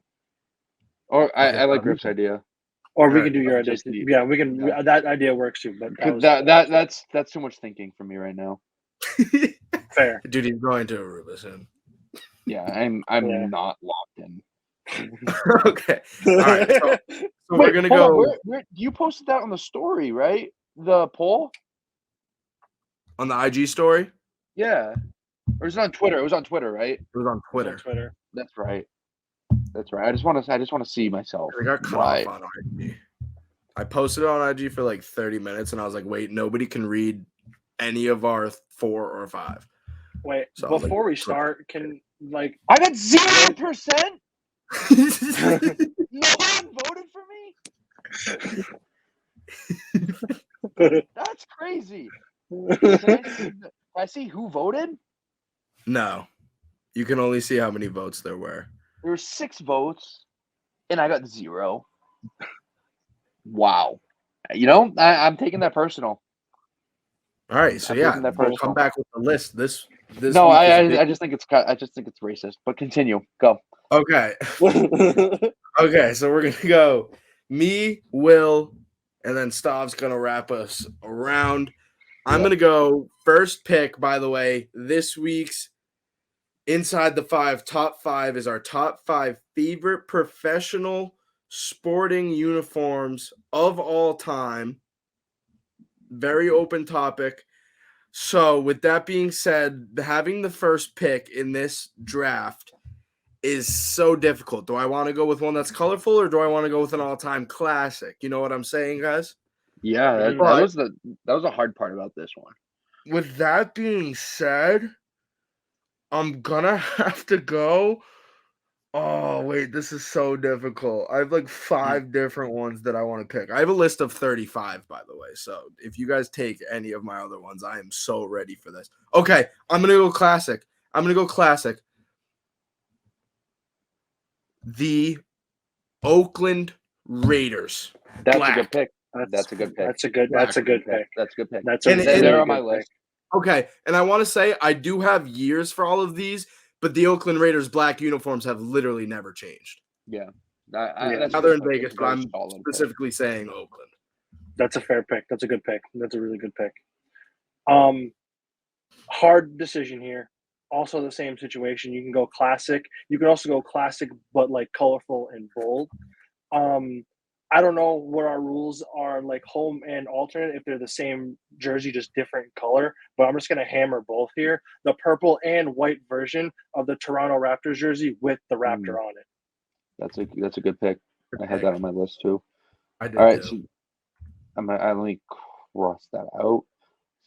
Or I like Griff's idea. Or we can do your idea. Yeah, we can. Yeah. That idea works too. But that's too much thinking for me right now. Fair, dude. He's going to Aruba soon. Yeah, I'm not locked in. Okay. All right. So we're gonna go. You posted that on the story, right? The poll on the IG story. Yeah, or is it on Twitter? It was on Twitter, right? It was on Twitter. That's right. I just want to see myself. I got cut off on IG. I posted it on IG for 30 minutes, and I was like, "Wait, nobody can read any of our 4 or 5." Wait, so before we start, can I got 0%. No one voted for me. That's crazy. Can I see who voted? No, you can only see how many votes there were. There were 6 votes, and I got 0. Wow. I'm taking that personal. All right, so we'll come back with the list. This. No, I just think it's racist. But continue. Go. Okay. Okay, so we're gonna go me, Will, and then Stav's gonna wrap us around. I'm gonna go first pick. By the way, this week's Inside the 5 top 5 is our top 5 favorite professional sporting uniforms of all time. Very open topic. So with that being said, having the first pick in this draft is so difficult. Do I want to go with one that's colorful or do I want to go with an all-time classic? You know what I'm saying, guys? Yeah, that was a hard part about this one. With that being said, I'm gonna have to go Oh, wait, this is so difficult. I have like 5 different ones that I want to pick. I have a list of 35, by the way. So if you guys take any of my other ones, I am so ready for this. Okay, I'm going to go classic. The Oakland Raiders. That's Black. a good pick. That's a good pick. That's a good pick. That's a good pick. That's a And- very and- They're good on my pick. list. Okay, and I want to say I do have years for all of these, but the Oakland Raiders black uniforms have literally never changed. Yeah. Yeah. Now they're in Vegas, but I'm specifically saying Oakland. That's a fair pick. That's a good pick. That's a really good pick. Hard decision here. Also the same situation. You can go classic. You can also go classic, but like colorful and bold. I don't know what our rules are, like home and alternate, if they're the same jersey, just different color. But I'm just going to hammer both here. The purple and white version of the Toronto Raptors jersey with the Raptor on it. That's a good pick. I had that on my list too. I did All right, too. so let me cross that out.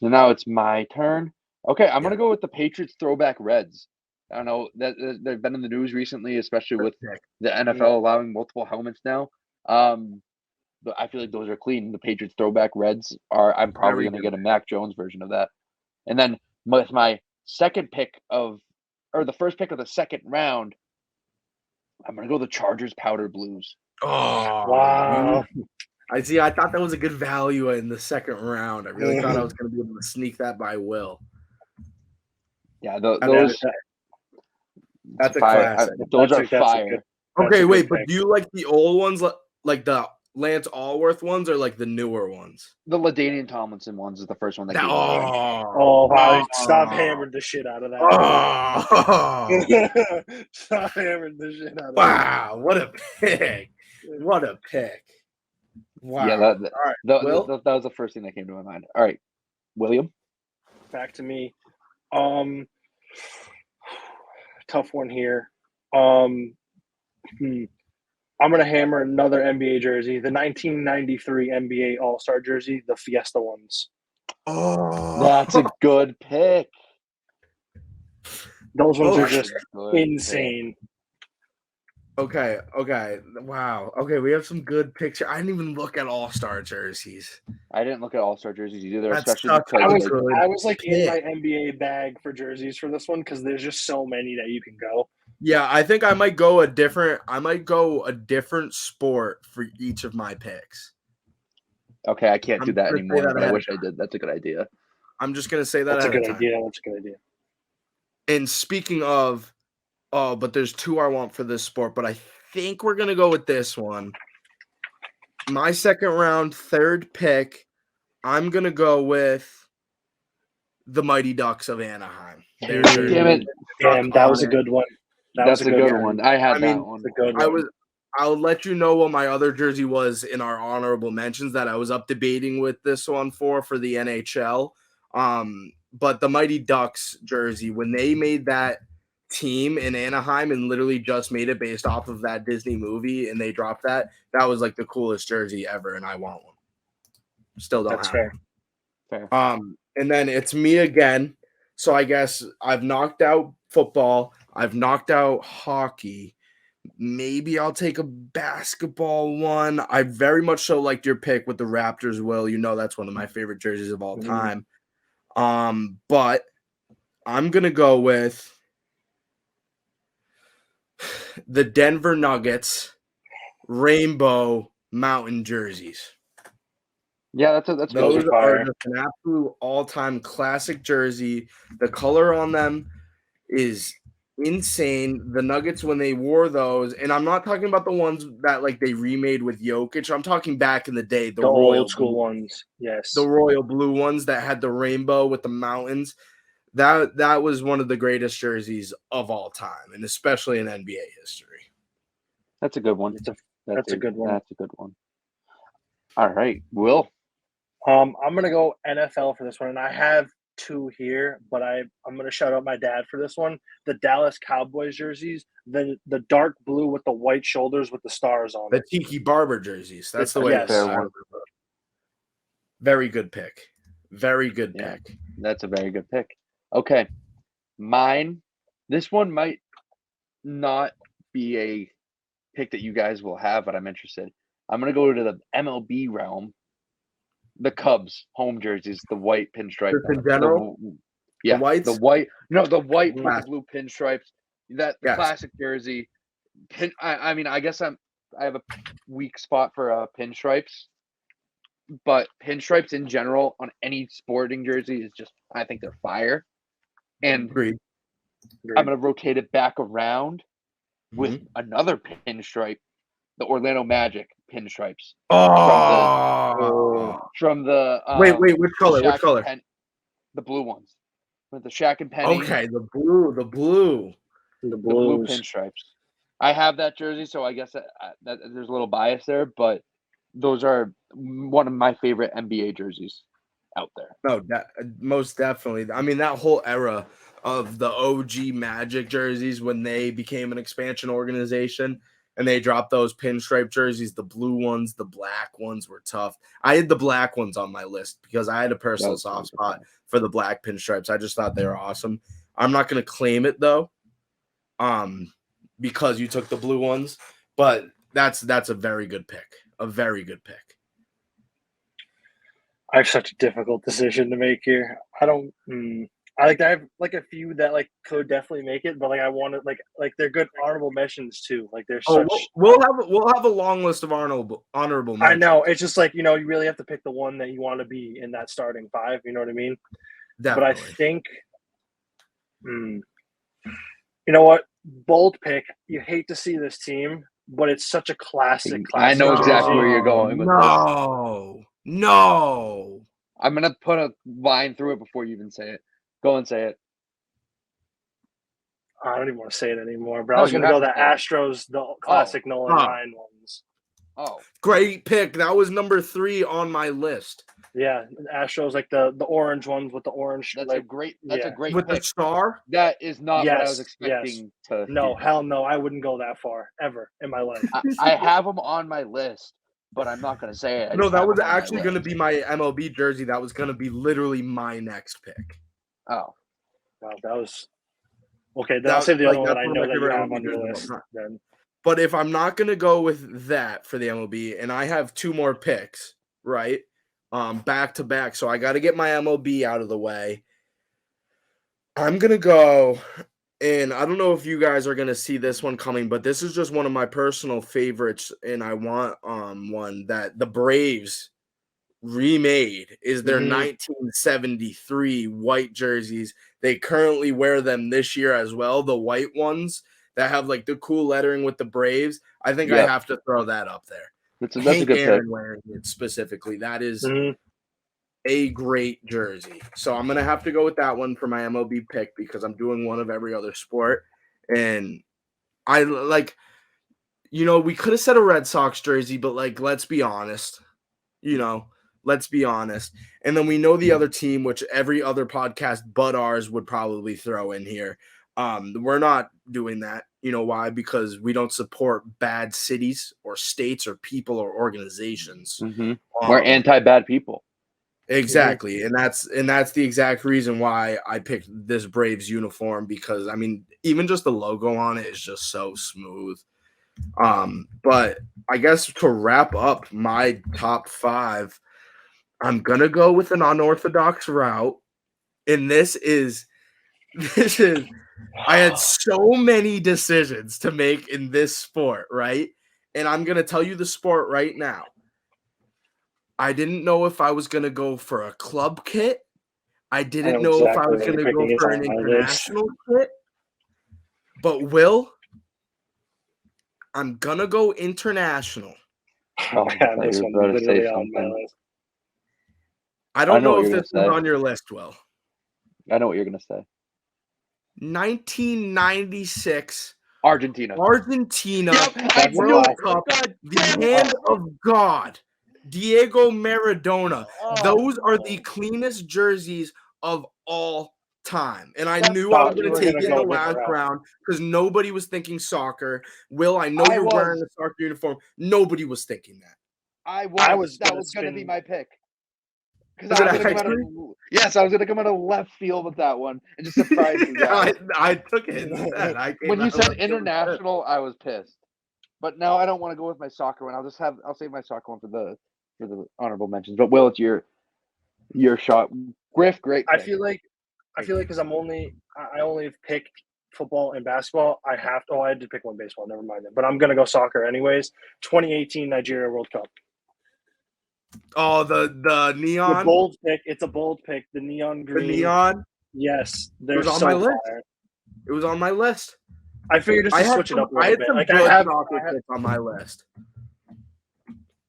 So now it's my turn. Okay, I'm gonna go with the Patriots throwback Reds. I don't know that they've been in the news recently, especially with the NFL allowing multiple helmets now. But I feel like those are clean. The Patriots throwback Reds are. I'm probably gonna get a Mac Jones version of that. And then with my second pick the first pick of the second round, I'm gonna go the Chargers powder blues. Oh, Wow. I see. I thought that was a good value in the second round. I really thought I was going to be able to sneak that by will. Yeah, That's a fire. classic. Those are fire. Okay, wait, but do you like the old ones, like the Lance Allworth ones, or like the newer ones? The LaDainian Tomlinson ones is the first one that came to mind. Oh, wow. Stop hammering the shit out of that. Stop hammering the shit out of that. Wow, what a pick. What a pick. Wow. Yeah, All right. that was the first thing that came to my mind. All right, William. Back to me. Tough one here. I'm gonna hammer another NBA jersey, the 1993 NBA All-Star jersey, the Fiesta ones. Oh, That's a good pick. Those ones are just insane. Okay. Wow. Okay, we have some good picture. I didn't even look at All-Star jerseys. I didn't look at All-Star jerseys either, That's especially such because I was like in my NBA bag for jerseys for this one because there's just so many that you can go. Yeah, I think I might go a different sport for each of my picks. Okay, I can't do that gonna anymore, say that but I ahead wish of I did. That's a good idea. I'm just gonna say that. That's a ahead good of time. idea. That's a good idea. And speaking of, but there's two I want for this sport, but I think we're gonna go with this one. My second round, third pick, I'm gonna go with the Mighty Ducks of Anaheim. Damn it! Damn, that was a good one. That's a good one. I had that one. That's a good one. I'll let you know what my other jersey was in our honorable mentions that I was up debating with this one for the NHL. But the Mighty Ducks jersey, when they made that team in Anaheim and literally just made it based off of that Disney movie and they dropped that was like the coolest jersey ever, and I want one. Still don't have one. Fair. And then it's me again. So I guess I've knocked out football. I've knocked out hockey. Maybe I'll take a basketball one. I very much so liked your pick with the Raptors, Will. You know that's one of my favorite jerseys of all time. But I'm going to go with the Denver Nuggets Rainbow Mountain jerseys. Yeah, that's Those are just an absolute all-time classic jersey. The color on them is insane. The Nuggets, when they wore those, and I'm not talking about the ones that like they remade with Jokic. I'm talking back in the day, the royal old school ones. Yes, the royal blue ones that had the rainbow with the mountains. That was one of the greatest jerseys of all time, and especially in NBA history. That's a good one. That's a good one. That's a good one. All right, Will. I'm gonna go NFL for this one, and I have two here, but I'm gonna shout out my dad for this one. The Dallas Cowboys jerseys, the dark blue with the white shoulders with the stars on it. The Tiki Barber jerseys. That's the way. Yes. Very good pick. Very good pick. That's a very good pick. Okay, mine. This one might not be a pick that you guys will have, but I'm interested. I'm going to go to the MLB realm. The Cubs home jerseys, the white pinstripe. Just in general? Yeah, The whites? the white. No, the white with the Classic. blue pinstripes. That Yes. classic jersey. I mean, I guess I have a weak spot for pinstripes, but pinstripes in general on any sporting jersey is just, I think they're fire. And Agreed. I'm going to rotate it back around with another pinstripe, the Orlando Magic pinstripes. Oh, From the wait, which color? Which color? The blue ones. With the Shaq and Penny. Okay, the blue. The blue blues. pinstripes. I have that jersey, so I guess that there's a little bias there, but those are one of my favorite NBA jerseys out there. No, most definitely. I mean, that whole era of the OG Magic jerseys when they became an expansion organization and they dropped those pinstripe jerseys, the blue ones, the black ones were tough. I had the black ones on my list because I had a personal soft spot for the black pinstripes. I just thought they were awesome. I'm not going to claim it though, because you took the blue ones, but that's a very good pick. A very good pick. I have such a difficult decision to make here. I have like a few that like could definitely make it, but like I want to like they're good honorable mentions too. Like they're such. We'll have a long list of honorable mentions. I know, it's just like, you know, you really have to pick the one that you want to be in that starting five. You know what I mean? Definitely. But I think, you know what, bold pick. You hate to see this team, but it's such a classic. I know exactly where you're going with this. No. I'm going to put a line through it before you even say it. Go and say it. I don't even want to say it anymore, but I was going to go the Astros, the classic Nolan Ryan ones. Oh, great pick. That was number 3 on my list. Yeah, Astros, like the orange ones with the orange. That's a great pick. With the star? That is not what I was expecting to. No, hell no. I wouldn't go that far ever in my life. I have them on my list, but I'm not going to say it. No, that was actually going to be my MLB jersey. That was going to be literally my next pick. Oh. Wow, that was okay. Then I'll say the other one that I know that you have on your list. Then. But if I'm not going to go with that for the MLB, and I have 2 more picks, right, back to back, so I got to get my MLB out of the way. I'm going to go, and I don't know if you guys are going to see this one coming, but this is just one of my personal favorites, and I want one that the Braves remade is their 1973 white jerseys. They currently wear them this year as well, the white ones that have like the cool lettering with the Braves. I think I have to throw that up there. That's a good pick. Wearing it specifically. That is a great jersey. So I'm going to have to go with that one for my MLB pick because I'm doing one of every other sport. And I like, you know, we could have said a Red Sox jersey, but like, let's be honest, you know, let's be honest. And then we know the other team, which every other podcast but ours would probably throw in here. We're not doing that. You know why? Because we don't support bad cities or states or people or organizations. We're anti-bad people. Exactly. And that's the exact reason why I picked this Braves uniform, because I mean, even just the logo on it is just so smooth. But I guess to wrap up my top 5, I'm gonna go with an unorthodox route. And this is I had so many decisions to make in this sport, right? And I'm gonna tell you the sport right now. I didn't know if I was going to go for a club kit. I didn't know if I was going to go for an international kit. But Will, I'm going to go international. Oh, man, this one's literally on my list. I don't know if this is on your list, Will. I know what you're going to say. 1996 Argentina. Yep, World Cup, the hand of God. Diego Maradona. Those are the cleanest jerseys of all time. And I knew I was going to take it in the last round because nobody was thinking soccer. Will, I know you're wearing a soccer uniform. Nobody was thinking that. That was going to be my pick. Because I was going to come out of yes, I was going to come out of left field with that one and just surprise you guys. I took it instead. When you said international, I was pissed. But now I don't want to go with my soccer one. I'll save my soccer one for the honorable mentions. But Will, it's your shot. Griff, great. I feel like because I only have picked football and basketball. I had to pick one baseball. Never mind that. But I'm gonna go soccer anyways. 2018 Nigeria World Cup. Oh, the neon. The bold pick. It's a bold pick. The neon green. The neon. Yes, it was on my list. It was on my list. I figured just to switch it up a little bit. I have picks on my list.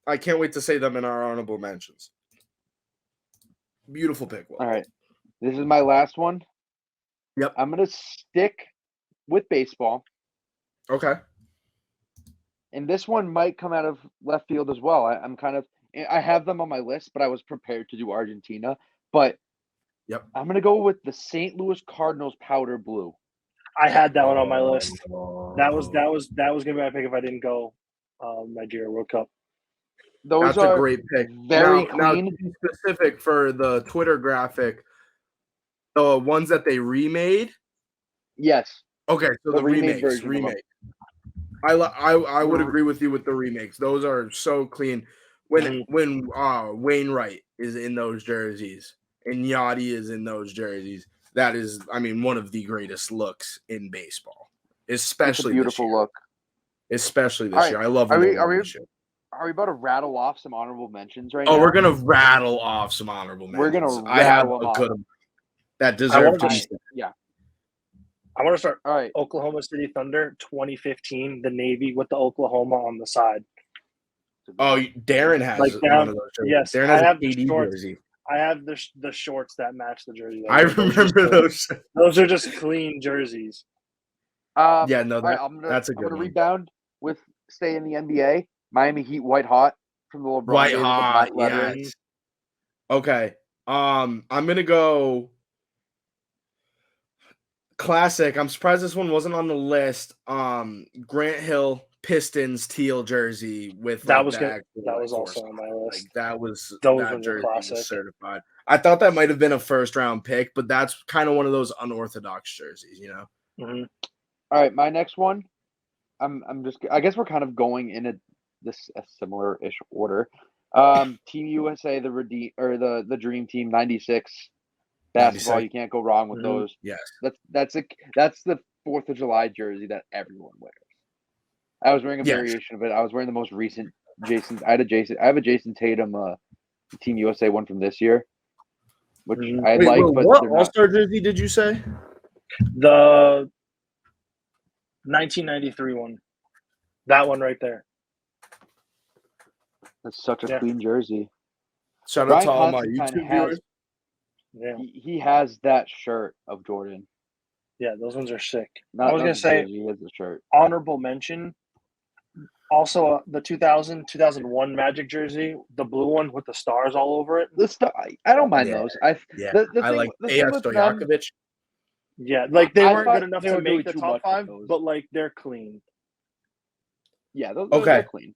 I can't wait to say them in our honorable mentions. Beautiful pick. Will. All right. This is my last one. Yep. I'm going to stick with baseball. Okay. And this one might come out of left field as well. I have them on my list, but I was prepared to do Argentina. But yep, I'm going to go with the St. Louis Cardinals powder blue. I had that one on my list. That was going to be my pick if I didn't go Nigeria World Cup. That's a great pick. Very clean. Now, to be specific for the Twitter graphic, the ones that they remade. Yes. Okay, so the remakes. I would agree with you with the remakes. Those are so clean. When Wainwright is in those jerseys and Yachty is in those jerseys, that is, one of the greatest looks in baseball, especially it's a beautiful look. Especially this year. I love it. Are we about to rattle off some honorable mentions right now? Oh, we're gonna rattle off some honorable mentions. We're gonna. I have a good one that deserve to be. Yeah. I want to start. All right. Oklahoma City Thunder 2015, the Navy with the Oklahoma on the side. Oh, Darren has one of those jerseys. Yes, Darren has an 80 jersey. I have the shorts that match the jersey. I remember those. Those are just clean jerseys. That's a good I'm gonna one. rebound with stay in the NBA. Miami Heat white hot from the LeBron. White hot, yes. Okay. I'm gonna go classic. I'm surprised this one wasn't on the list. Grant Hill Pistons teal jersey with that was good. That was also on my list. That jersey was certified. I thought that might have been a first round pick, but that's kind of one of those unorthodox jerseys, you know. Mm-hmm. All right, my next one. I guess we're kind of going in a similar-ish order. Team USA, the Dream Team, 96 basketball. 96. You can't go wrong with those. Yes, that's the 4th of July jersey that everyone wears. I was wearing a variation of it. I was wearing the most recent Jason. I have a Jason Tatum Team USA one from this year, which I like. But what All-Star jersey did you say? The 1993 one. That one right there. That's such a clean jersey. Shout out to all my YouTube viewers. Yeah. He has that shirt of Jordan. Yeah, those ones are sick. I was gonna say he has the shirt. Honorable mention. Also, the 2001 Magic jersey, the blue one with the stars all over it. I don't mind those. I like Stojakovic. Yeah, like they weren't good enough to make the top 5, but like they're clean. Yeah, those are clean.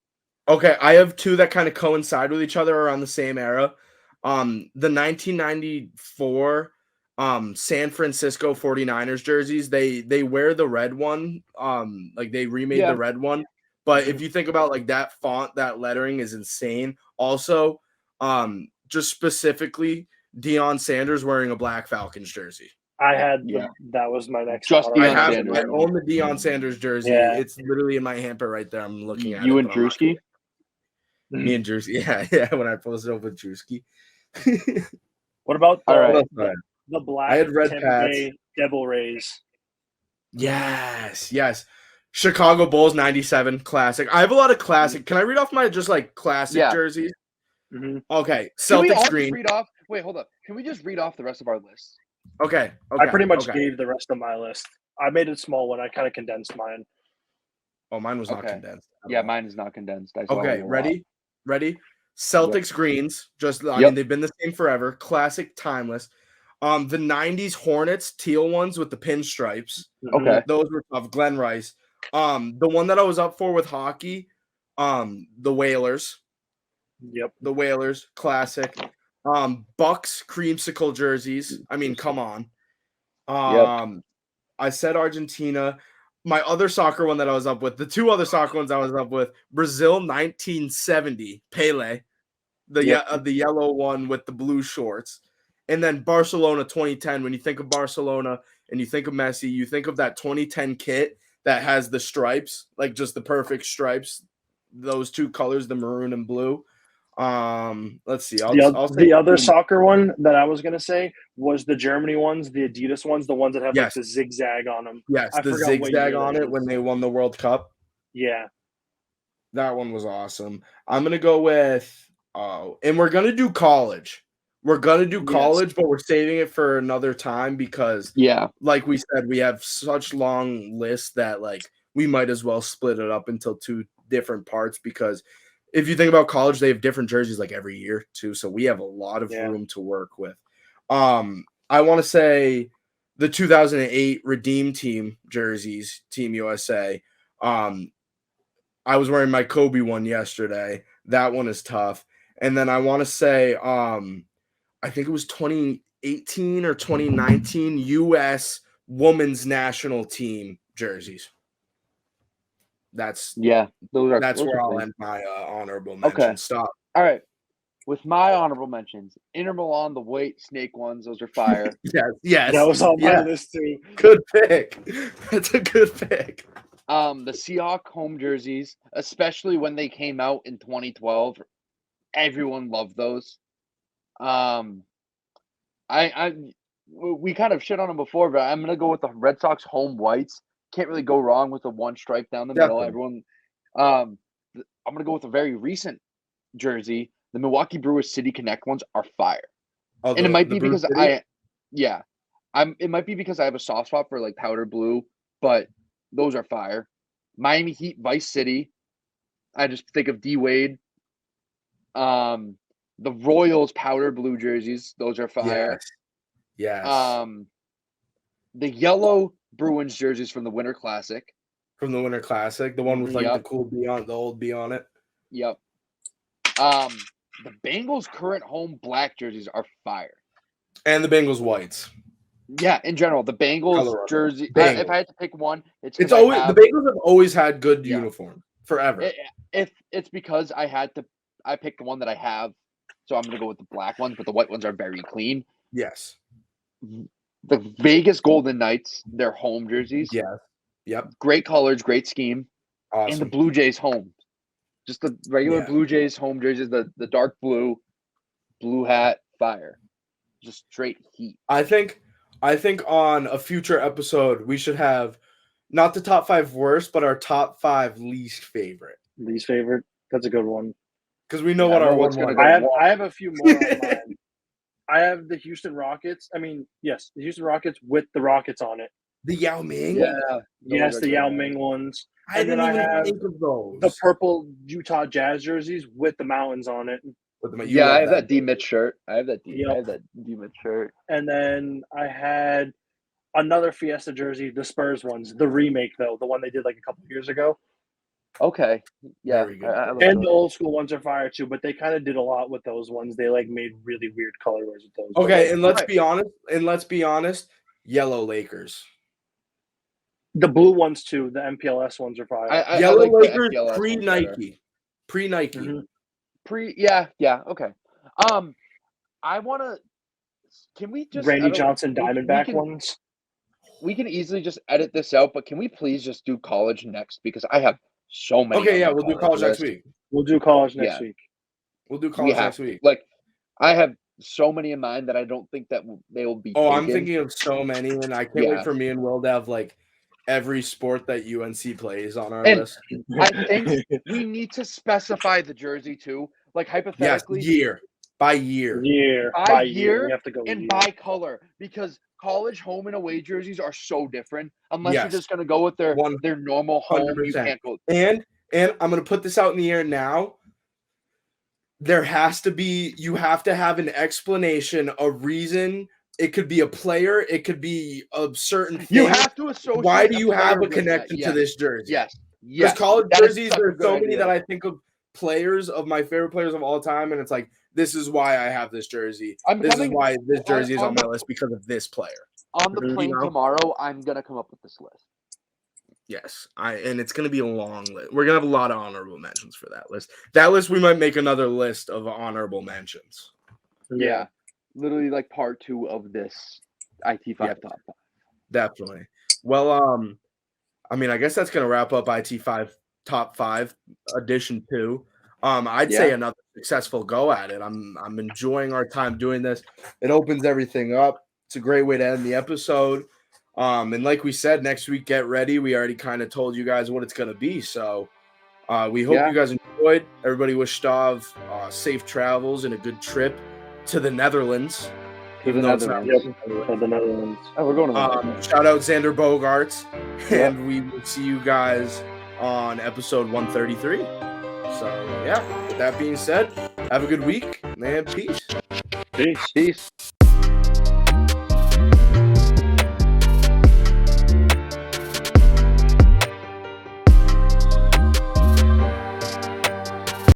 Okay, I have two that kind of coincide with each other around the same era. The 1994 San Francisco 49ers jerseys, they wear the red one. Like they remade the red one. But if you think about like that font, that lettering is insane. Also, just specifically Deion Sanders wearing a Black Falcons jersey. I had that was my next. Just I own the Deion Sanders jersey. Yeah. It's literally in my hamper right there. I'm looking at you and Drewski. Me and Drewski, yeah. When I posted up with Drewski. What about the black? I had red Tampa Pats. Bay Devil Rays. Yes. Chicago Bulls 97 classic. I have a lot of classic. Can I read off my just like classic jerseys? Mm-hmm. Okay, Celtics green. Wait, hold up. Can we just read off the rest of our list? Okay. I pretty much gave the rest of my list. I made it a small one. I kind of condensed mine. Oh, mine was not condensed. Yeah, mine is not condensed. Okay, ready? Celtics greens. They've been the same forever. Classic, timeless. The 90s Hornets teal ones with the pinstripes. Okay. Those were tough. Glenn Rice. The one that I was up for with hockey, the Whalers. Yep. The Whalers, classic. Bucks creamsicle jerseys. I mean, come on. Yep. I said Argentina. My other soccer one that I was up with, the two other soccer ones I was up with, Brazil 1970, Pele, the yellow one with the blue shorts, and then Barcelona 2010. When you think of Barcelona and you think of Messi, you think of that 2010 kit that has the stripes, like just the perfect stripes, those two colors, the maroon and blue. Let's see. I'll say the other soccer one that I was gonna say was the Germany ones, the Adidas ones, the ones that have like the zigzag on them. Yes, I the forgot what zigzag year on that it is. when they won the World Cup. Yeah. That one was awesome. I'm gonna go with and we're gonna do college. We're gonna do college, but we're saving it for another time because like we said, we have such long lists that like we might as well split it up into two different parts because if you think about college, they have different jerseys like every year too. So we have a lot of room to work with. I want to say the 2008 Redeem Team jerseys, Team USA. I was wearing my Kobe one yesterday. That one is tough. And then I want to say, I think it was 2018 or 2019 U.S. Women's National Team jerseys. That's where I'll end my honorable mention. Okay. Stop. All right. With my honorable mentions, Inter Milan, the white snake ones, those are fire. Yes. That was on my list too. Good pick. That's a good pick. The Seahawks home jerseys, especially when they came out in 2012, everyone loved those. We kind of shit on them before, but I'm gonna go with the Red Sox home whites. Can't really go wrong with the one stripe down the middle. Everyone, I'm gonna go with a very recent jersey. The Milwaukee Brewers City Connect ones are fire, and it might be because it might be because I have a soft spot for like powder blue, but those are fire. Miami Heat Vice City, I just think of D Wade. The Royals powder blue jerseys, those are fire. Yes. The yellow Bruins jerseys from the Winter Classic. From the Winter Classic, the one with like the cool B on the old B on it. Yep. The Bengals current home black jerseys are fire. And the Bengals whites. Yeah, in general, the Bengals jersey. If I had to pick one, it's always the Bengals have always had good uniform forever. If it's because I picked the one that I have, so I'm gonna go with the black ones, but the white ones are very clean. Yes. The Vegas Golden Knights, their home jerseys. Yeah. Yep. Great colors, great scheme. Awesome. And the Blue Jays home. Just the regular Blue Jays home jerseys, the dark blue hat, fire. Just straight heat. I think on a future episode we should have not the top 5 worst, but our top 5 least favorite. Least favorite? That's a good one. Because we know what our one's going to go. I have a few more on mine. I have the Houston Rockets. I mean, yes, the Houston Rockets with the Rockets on it. The Yao Ming? Yeah. Yes, the Yao Ming ones. I didn't even think of those. The purple Utah Jazz jerseys with the mountains on it. I have that D Mitch shirt. I have that D Mitch shirt. And then I had another Fiesta jersey, the Spurs ones, the remake though, the one they did like a couple of years ago. Okay. Yeah. And the old school ones are fire too, but they kind of did a lot with those ones. They like made really weird colorways with those. Okay, and let's be honest, yellow Lakers. The blue ones too, the MPLS ones are fire. Yellow Lakers pre-Nike. Pre-Nike. Mm-hmm. Okay. I want to. Can we just Randy Johnson Diamondback ones? We can easily just edit this out, but can we please just do college next because I have so many. Okay, yeah, we'll do college next week. We'll do college next week. We'll do college next week. Like, I have so many in mind that I don't think that they will be. I'm thinking of so many, and I can't wait for me and Will to have like every sport that UNC plays on our list. I think we need to specify the jersey too. Like hypothetically, year by year, we have to go by color because college home and away jerseys are so different. Unless you're just going to go with their normal home, 100%. You can't go. And I'm going to put this out in the air now. You have to have an explanation, a reason. It could be a player. It could be a certain thing. You have to associate. Why do you have a connection to this jersey? Yes. Because college jerseys, there's so many that I think of players of my favorite players of all time, and it's like, this is why I have this jersey. I'm This is coming why this jersey is on on my the- list because of this player. On the plane know? tomorrow, I'm gonna come up with this list. Yes, and it's gonna be a long list. We're gonna have a lot of honorable mentions for that list. That list, we might make another list of honorable mentions. Yeah. Literally like part 2 of this IT5 top 5. Definitely. Well, I mean, I guess that's gonna wrap up IT5 top 5 edition 2. I'd say another successful go at it. I'm enjoying our time doing this. It opens everything up. It's a great way to end the episode. And like we said, next week, get ready. We already kind of told you guys what it's going to be. So we hope you guys enjoyed. Everybody wish Stav safe travels and a good trip to the Netherlands. To the Netherlands. Oh, we're going to the Netherlands. Shout out Xander Bogaerts. And we will see you guys on episode 133. So, yeah, with that being said, have a good week, man. Peace. Peace.